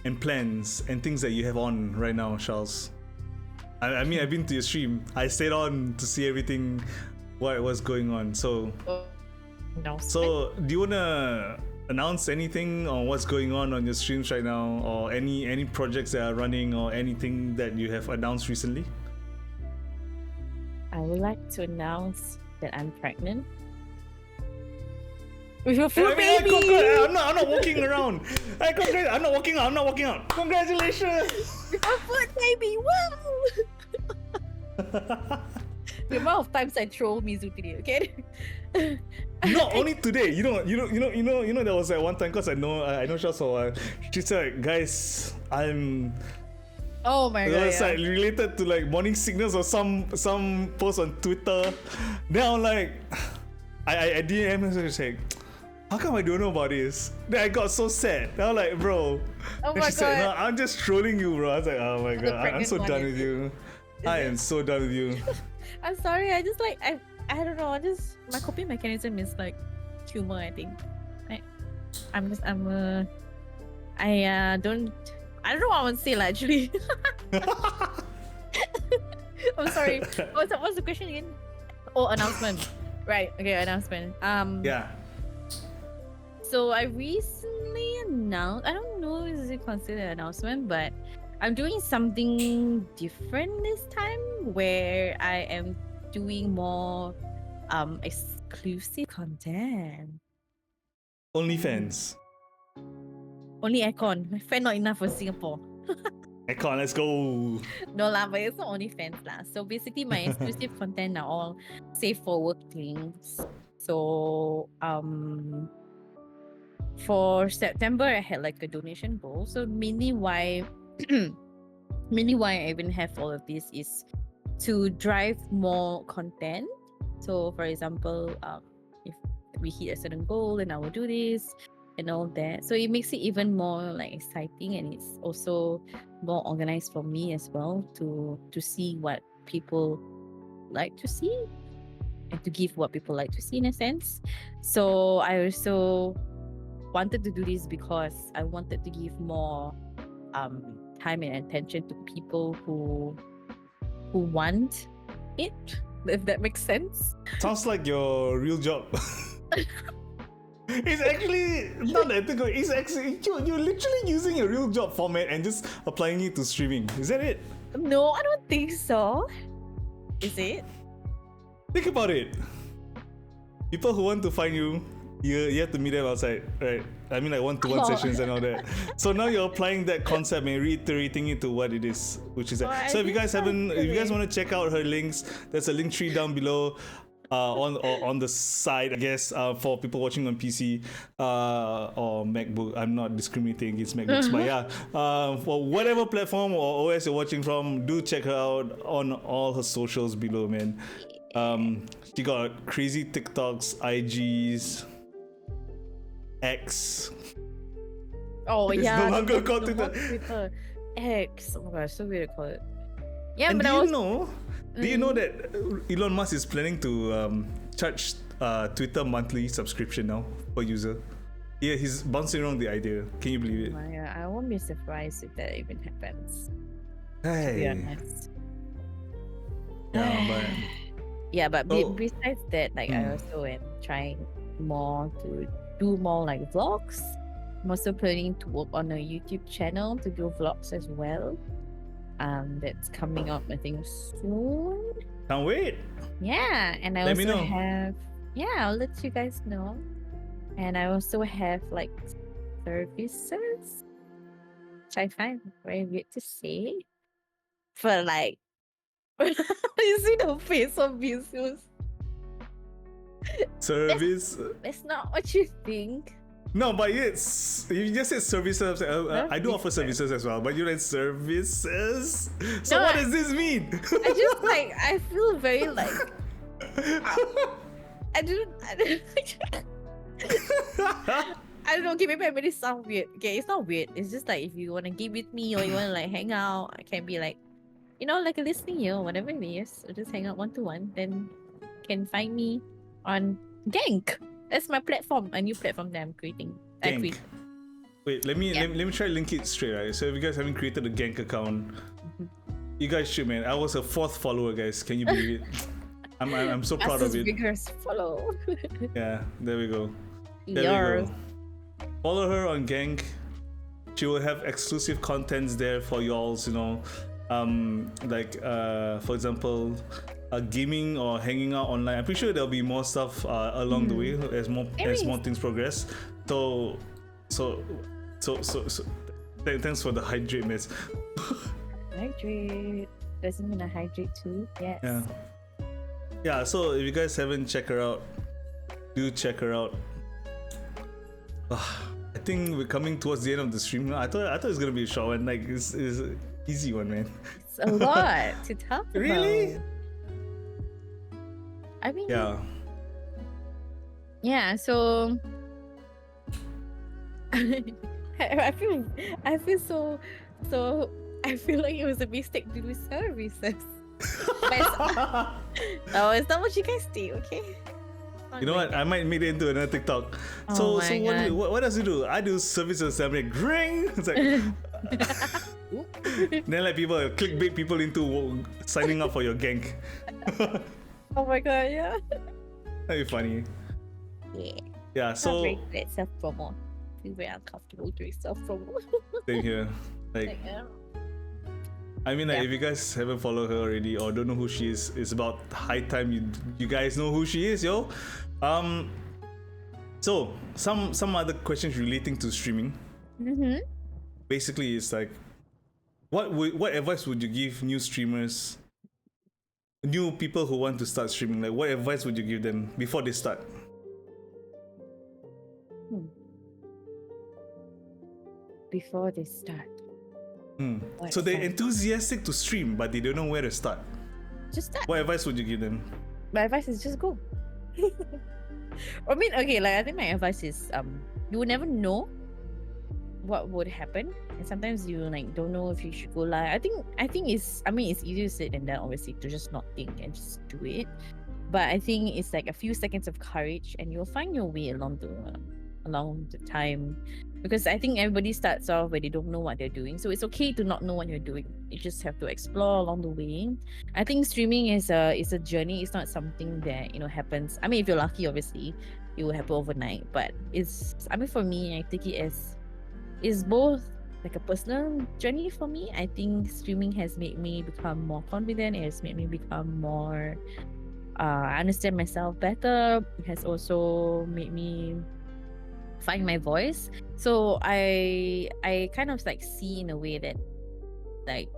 and plans and things that you have on right now, Charles. I mean, I've been to your stream. I stayed on to see everything, what was going on. So, so do you wanna announce anything on what's going on your streams right now, or any projects that are running, or anything that you have announced recently? I would like to announce that I'm pregnant. With a full baby! I'm not walking around. I'm not walking out. Congratulations! With a full baby! Woo! The amount of times I troll Mizu today, okay? Not only today. You know. There was that one time, because I know Charles for a while. She said, "Guys, I'm." Oh my god! It's like related to like morning sickness or some post on Twitter. Then I'm like, I DM her and say, how come I don't know about this? Then I got so sad. I was like, bro. Oh and my she said, god! no, I'm just trolling you, bro. I was like, oh my god, I'm so done with you. I am so done with you. I'm sorry. I just like I don't know. My coping mechanism is like humor. I think. I don't know what I want to say like, actually. I'm sorry. What's the question again? Oh, announcement. Right. Okay, announcement. Yeah. So I recently announced. I don't know if it's considered an announcement, but I'm doing something different this time where I am doing more exclusive content. OnlyFans. Only aircon. My fan not enough for Singapore. Icon, let's go. No lah, but it's not only fans lah. So basically my exclusive content are all safe for work things. So for September I had like a donation goal. So mainly why I even have all of this is to drive more content. So for example, if we hit a certain goal, then I will do this and all that. So it makes it even more like exciting, and it's also more organized for me as well to see what people like to see and to give what people like to see in a sense. So I also wanted to do this because I wanted to give more time and attention to people who want it, if that makes sense. Sounds like your real job. It's actually not ethical. It's actually you're literally using a real job format and just applying it to streaming. Is that it? No, I don't think so. Is it? Think about it. People who want to find you, you have to meet them outside, right? I mean, like one-to-one sessions and all that. So now you're applying that concept and reiterating it to what it is, which is that. So if you guys want to check out her links, there's a link tree down below. On the side, I guess, for people watching on PC or MacBook. I'm not discriminating against MacBooks, but yeah, for whatever platform or OS you're watching from, do check her out on all her socials below, man. She got crazy TikToks, IGs, X. Oh It's yeah, no longer the- called the Twitter. one with her X. Oh my gosh, so weird to call it. Yeah, And but do you know that Elon Musk is planning to charge Twitter monthly subscription now per user? Yeah, he's bouncing around the idea. Can you believe it? I won't be surprised if that even happens. To be Hey. honest. Yeah, but Yeah, but Oh. besides that, like I also am trying more to do more like vlogs. I'm also planning to work on a YouTube channel to do vlogs as well. That's coming up I think soon. can't wait. Yeah, and I Let me also know. have I'll let you guys know. And I also have like services, which I find very weird to say. For like you see the face of Jesus. Service. That's not what you think. No, but it's you just said services. I do offer services as well, but you said services. So No, what does this mean? I just like I feel very like I don't I don't know. Okay, maybe I made it sound weird. Okay, it's not weird. It's just like if you wanna game with me or you wanna like hang out, I can be like, like a listening ear or whatever it is, or just hang out 1-to-1. Then you can find me on Gank. That's my platform, a new platform that I'm creating. Gank. Wait, let me try to link it straight, right? So if you guys haven't created a Gank account, you guys should, man. I was a 4th follower, guys. Can you believe it? I'm so proud of it. Vigorous follow. Yeah, there we go. There Yours. we go. Follow her on Gank. She will have exclusive contents there for y'alls, for example, gaming or hanging out online. I'm pretty sure there'll be more stuff along the way as more things progress. Thanks for the hydrate, miss. Hydrate. Doesn't mean I hydrate too. Yes. Yeah. So if you guys haven't checked her out, do check her out. I think we're coming towards the end of the stream. I thought it was gonna be a short one. Like it's an easy one, man. It's a lot to talk about. Really? I mean, Yeah. yeah. So I feel so. I feel like it was a mistake to do services. It's not what you guys do, okay? You know what? I might make it into another TikTok. Oh So my God. what does it do? I do services. I'm like, ring. It's like then like people clickbait people into signing up for your gank. Oh my god, yeah. That'd be funny. Yeah. Yeah. Not So very great self promo. Feel very uncomfortable doing self promo. same here. Like I mean, like, Yeah. if you guys haven't followed her already or don't know who she is, it's about high time you guys know who she is, yo. So some other questions relating to streaming. Mm-hmm. Basically, it's like, what advice would you give new streamers, new people who want to start streaming? Like, what advice would you give them before they start? Before they start. What So they're advice? enthusiastic to stream, but they don't know where to start. Just start. What advice would you give them? My advice is just go. I mean, okay, like I think my advice is you will never know what would happen, and sometimes you like don't know if you should go live. I think it's easier said than done, obviously, to just not think and just do it. But I think it's like a few seconds of courage, and you'll find your way along the time. Because I think everybody starts off where they don't know what they're doing, so it's okay to not know what you're doing. You just have to explore along the way. I think streaming is a journey. It's not something that happens. I mean, if you're lucky, obviously, it will happen overnight. But for me, I take it as it's both like a personal journey for me. I think streaming has made me become more confident. It has made me become more understand myself better. It has also made me find my voice. So I kind of like see in a way that like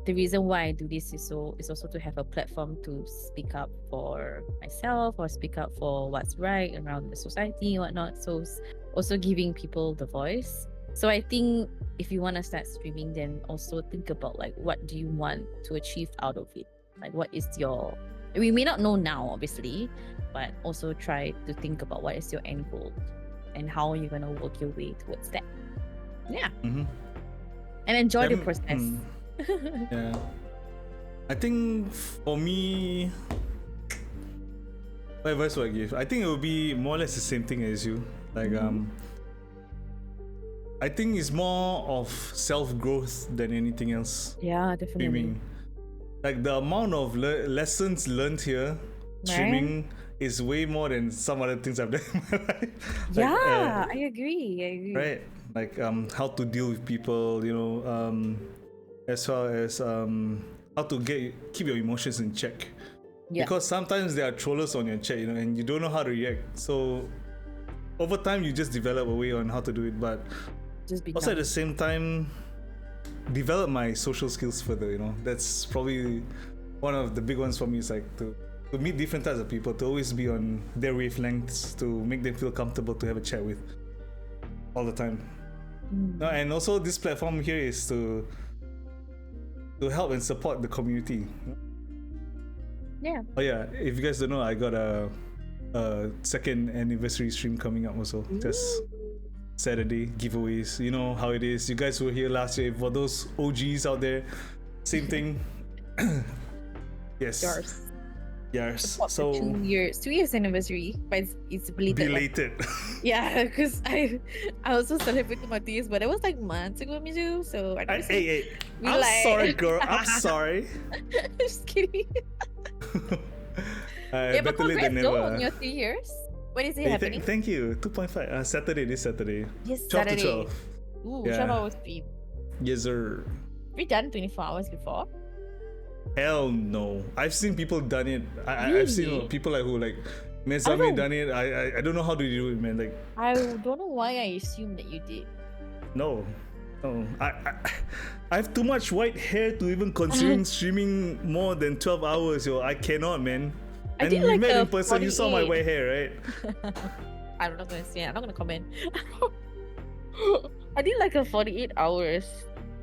the reason why I do this is also to have a platform to speak up for myself or speak up for what's right around the society and whatnot. So it's also giving people the voice. So I think if you want to start streaming, then also think about like what do you want to achieve out of it? Like what is your we may not know now, obviously, but also try to think about what is your end goal and how you're gonna work your way towards that. Yeah. Mm-hmm. And enjoy the process. Yeah. I think for me, what advice would I give? I think it would be more or less the same thing as you. Like I think it's more of self-growth than anything else. Yeah, definitely. Streaming. Like the amount of lessons learned here, streaming is way more than some other things I've done in my life. Yeah, I agree. Right? Like how to deal with people, as well as how to keep your emotions in check. Yeah. Because sometimes there are trollers on your chat, and you don't know how to react. So over time you just develop a way on how to do it, but Just be also at done. the same time develop my social skills further. That's probably one of the big ones for me, is like to meet different types of people, to always be on their wavelengths, to make them feel comfortable to have a chat with all the time. And also this platform here is to help and support the community. Yeah. Oh yeah, if you guys don't know, I got a second anniversary stream coming up also. Just Saturday giveaways. You know how it is. You guys were here last year. For those OGs out there, same thing. Yes. Yes. So 2 years anniversary, but it's belated. Yeah, because I also celebrated my 2 years, but it was like months ago, Mizu. So I don't Hey, I'm sorry, girl. I'm sorry. Just kidding. Yeah, but better late than congrats though never. on your 3 years. When is it happening? Thank you. 2.5. Saturday. This Saturday. Yes, 12 Saturday. to 12. Ooh, Yeah. 12 hours stream. Yes, sir. We done 24 hours before. Hell no. I've seen people done it. Really? I've seen people who Mezami know. done it. I don't know how to do it, man. Like, I don't know why I assumed that you did. no. I have too much white hair to even considering streaming more than 12 hours, yo. I cannot, man. I And did we like met a in person, you saw my 48. white hair, right? I'm not gonna say. I'm not gonna comment. I did like a 48 hours.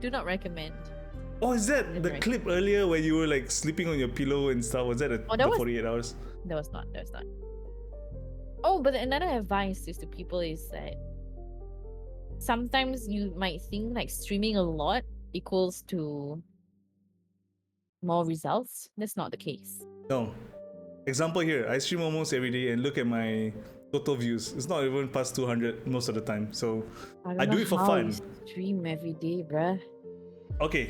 Do not recommend. Oh, is that the Right. clip earlier where you were like sleeping on your pillow and stuff? Was that the that was- 48 hours? That was not. Oh, but another advice is to people is that sometimes you might think like streaming a lot equals to more results. That's not the case. No. Example here, I stream almost every day and look at my total views. It's not even past 200 most of the time. So don't I do know it for how fun. you stream every day, bruh. Okay.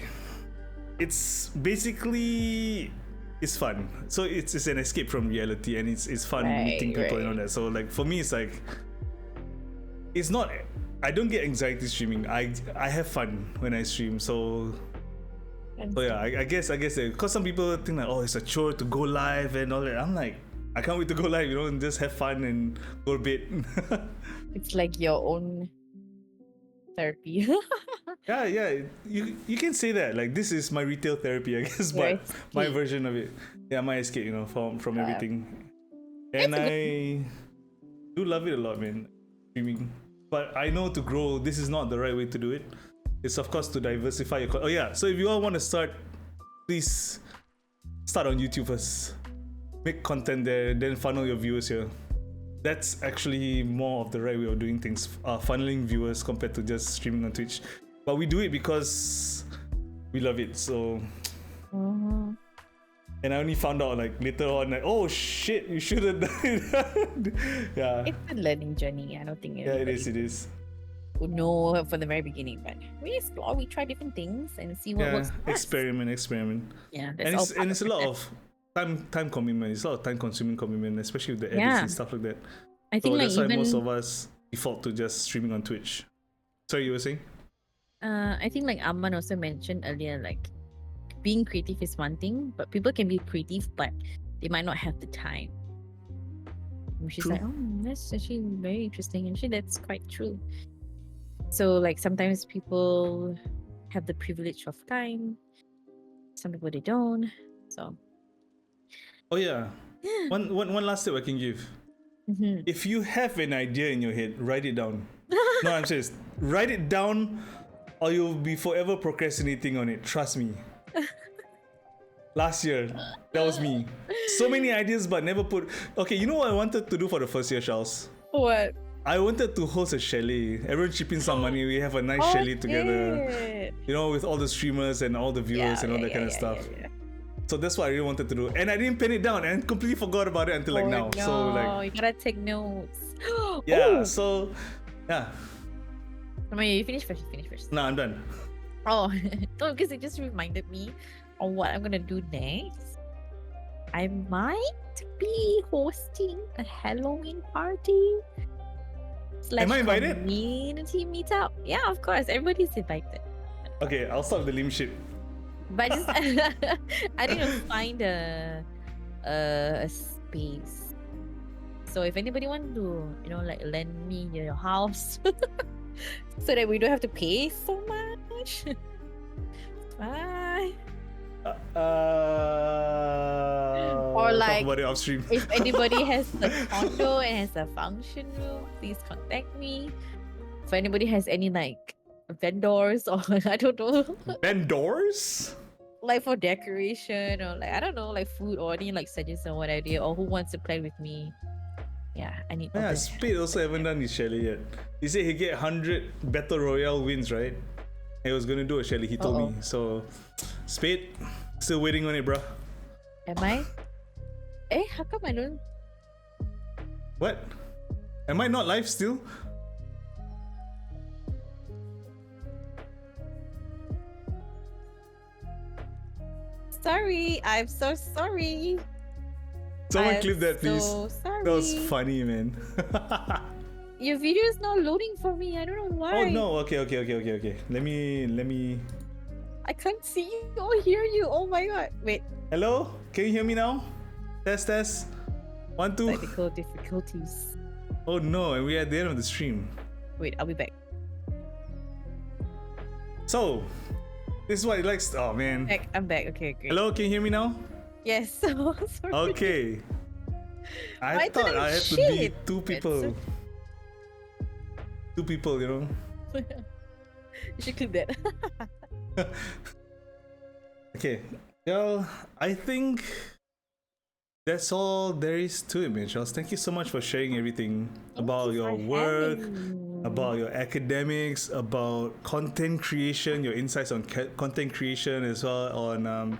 It's basically it's fun. So it's an escape from reality, and it's fun meeting people and all that. So like for me it's like it's not I don't get anxiety streaming. I have fun when I stream. So So yeah, I guess because some people think like, oh, it's a chore to go live and all that. I'm like, I can't wait to go live, and just have fun and go to bed. It's like your own therapy. Yeah, you can say that. Like, this is my retail therapy, I guess, Your but my escape. version of it. Yeah, my escape, from everything. And It's a I do love it a lot, man. Streaming, but I know to grow, this is not the right way to do it. It's of course to diversify your. Oh yeah, so if you all want to start, please start on YouTube first. Make content there, then funnel your viewers here. That's actually more of the right way of doing things, funneling viewers compared to just streaming on Twitch. But we do it because we love it. So, and I only found out like later on, like, oh shit, you should have done it. Yeah. It's a learning journey. I don't think Yeah, it is. would know from the very beginning, but we explore, we try different things and see what works for us. Experiment. Yeah, And that's it's a lot of time commitment. It's a lot of time consuming commitment, especially with the edits Yeah. and stuff like that. I think So like that's why even most of us default to just streaming on Twitch. Sorry, you were saying? I think like Aman also mentioned earlier, like being creative is one thing, but people can be creative, but they might not have the time. Which is True. like, oh, that's actually very interesting. Actually, that's quite true. So like sometimes people have the privilege of time, some people they don't. So Oh yeah. One last tip I can give. mhm. If you have an idea in your head, write it down. No, I'm serious. Write it down, or you'll be forever procrastinating on it. Trust me. Last year, that was me. So many ideas, but never put. Okay, you know what I wanted to do for the first year, Charles? What? I wanted to host a chalet. Everyone chip in some money. We have a nice chalet together. shit. With all the streamers and all the viewers and all that kind of stuff. Yeah. So that's what I really wanted to do. And I didn't pen it down and completely forgot about it until like now. No, So like, you gotta take notes. yeah, Oh, so yeah. I mean, you finish first. No, I'm done. Oh, no, because it just reminded me of what I'm gonna do next. I might be hosting a Halloween party. Am I invited? Community meetup. Yeah, of course. Everybody's invited. Okay, I'll stop the lame shit. But just I need to find a space. So if anybody want to, like lend me your house, so that we don't have to pay so much. Bye. Or Talk like, about it off stream. if anybody has a condo and has a function room, please contact me. If anybody has any like vendors or I don't know, Vendors? like for decoration or like I don't know, like food or any like suggestion or what idea or who wants to play with me. Yeah, I need all Yeah, that. Spade also haven't done his chalet yet. He said he get 100 Battle Royale wins, right? He was gonna do a chalet, he told me. So, Spade, still waiting on it, bruh. Am I? How come I don't? What? Am I not live still? Sorry, I'm so sorry. Someone I'm clip that, please. So sorry. That was funny, man. Your video is not loading for me. I don't know why. Oh no, okay. Let me. I can't see you or hear you. Oh my god. Wait. Hello? Can you hear me now? Test. 1, 2. Technical difficulties. Oh no, and we're at the end of the stream. Wait, I'll be back. So, this is what he likes. Oh man. I'm back. Okay, great. Hello, can you hear me now? Yes. Sorry. Okay. I My thought internet I had is to be shit. two people. It's Two people, You should clip that. Okay. Well, I think that's all there is to it, man. Charles, thank you so much for sharing everything about your work, about your academics, about content creation, your insights on content creation as well, on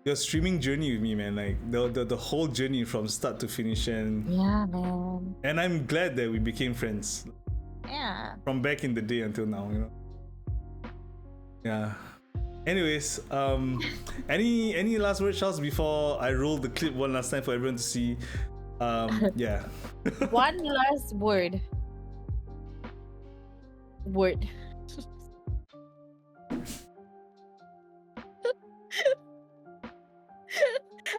your streaming journey with me, man. Like the whole journey from start to finish, and Yeah, man. I'm glad that we became friends Yeah. from back in the day until now. Yeah. Anyways, any last words, Charles, before I roll the clip one last time for everyone to see? Yeah. One last word.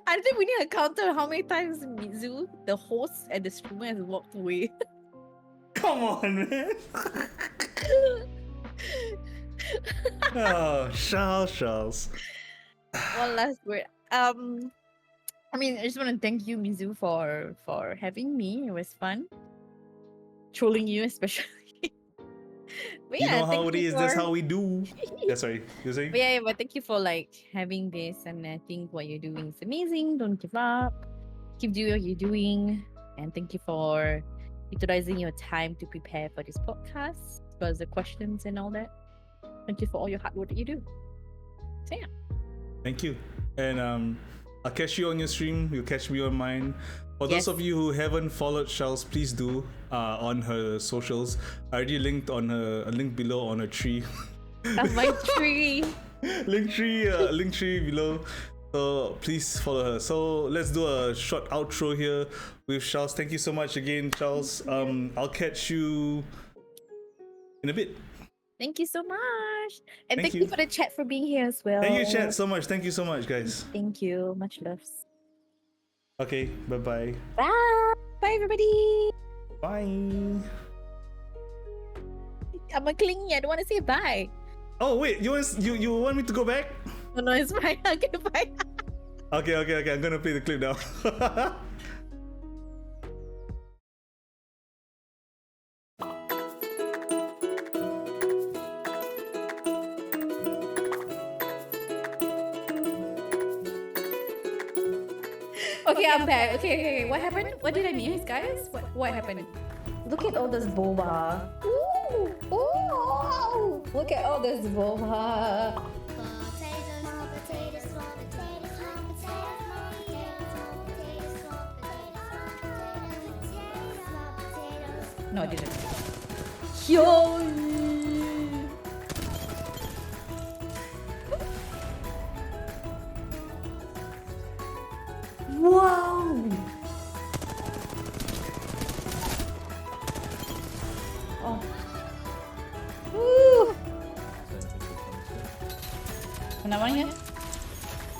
I think we need to counter how many times Mizu, the host and the streamer, has walked away. Come on, man. Oh, Charles. One last word. I mean, I just want to thank you, Mizu, for having me. It was fun. Trolling you, especially. But You yeah, know how thank it you is. That's for- how we do. Yeah, sorry. You're saying? But yeah, but thank you for like having this, and I think what you're doing is amazing. Don't give up. Keep doing what you're doing, and thank you for utilizing your time to prepare for this podcast, as well as the questions and all that. Thank you for all your hard work that you do. So yeah. Thank you. And I'll catch you on your stream. You'll catch me on mine. For Yes. those of you who haven't followed Charles, please do on her socials. I already linked on a link below on her tree. Of my tree. link tree below. So please follow her. So let's do a short outro here with Charles. Thank you so much again, Charles. I'll catch you in a bit. Thank you so much. And Thank thank you you. for the chat for being here as well. Thank you, chat, so much. Thank you so much, guys. Thank you. Much loves. Okay, bye-bye. Bye. Bye, everybody. Bye. I'm a clingy. I don't want to say bye. Oh wait, you want me to go back? Oh, no, it's fine. Okay, bye. Okay. I'm gonna play the clip now. Okay, I'm back. Okay. What happened? What did I miss, guys? What happened? Look at all this boba. Ooh, ooh, look at all this boba. No, I didn't. Yo. Wow. Oh. Woo. Another one here?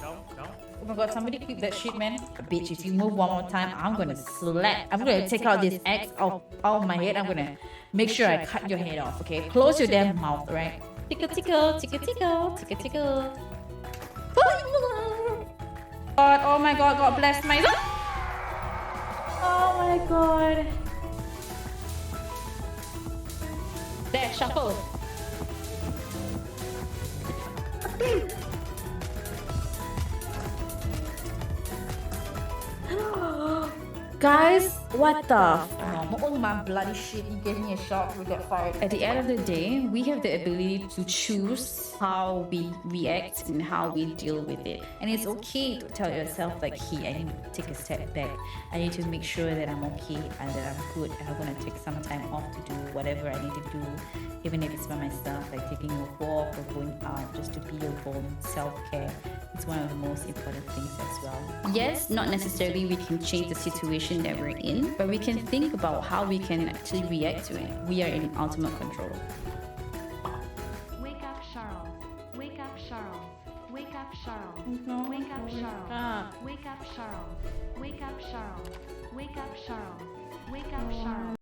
Oh my god, somebody clip that shit, man. Bitch, if you move one more time, I'm gonna slap. I'm gonna take out this X out of my head. I'm gonna make sure I cut your head off, okay? Close your damn mouth, right? Tickle, tickle, tickle, tickle, tickle, tickle. God, oh my god, God bless my... Oh my god. There, shuffle. Guys, what the? Oh my bloody shit, you gave me a shot, we got fired. At the end of the day, we have the ability to choose how we react and how we deal with it. And it's okay to tell yourself like, hey, I need to take a step back. I need to make sure that I'm okay and that I'm good. And I'm gonna take some time off to do whatever I need to do, even if it's by myself, like taking a walk or going out, just to be your own self-care. It's one of the most important things as well. Yes, not necessarily we can change the situation that we're in, but we can think about how we can actually react to it. We are in ultimate control. Wake up, Charles. Wake up, Charles. Wake up, Charles. Wake up, Charles. Wake up, Charles. Wake up, Charles. Wake up, Charles. Wake up, Charles.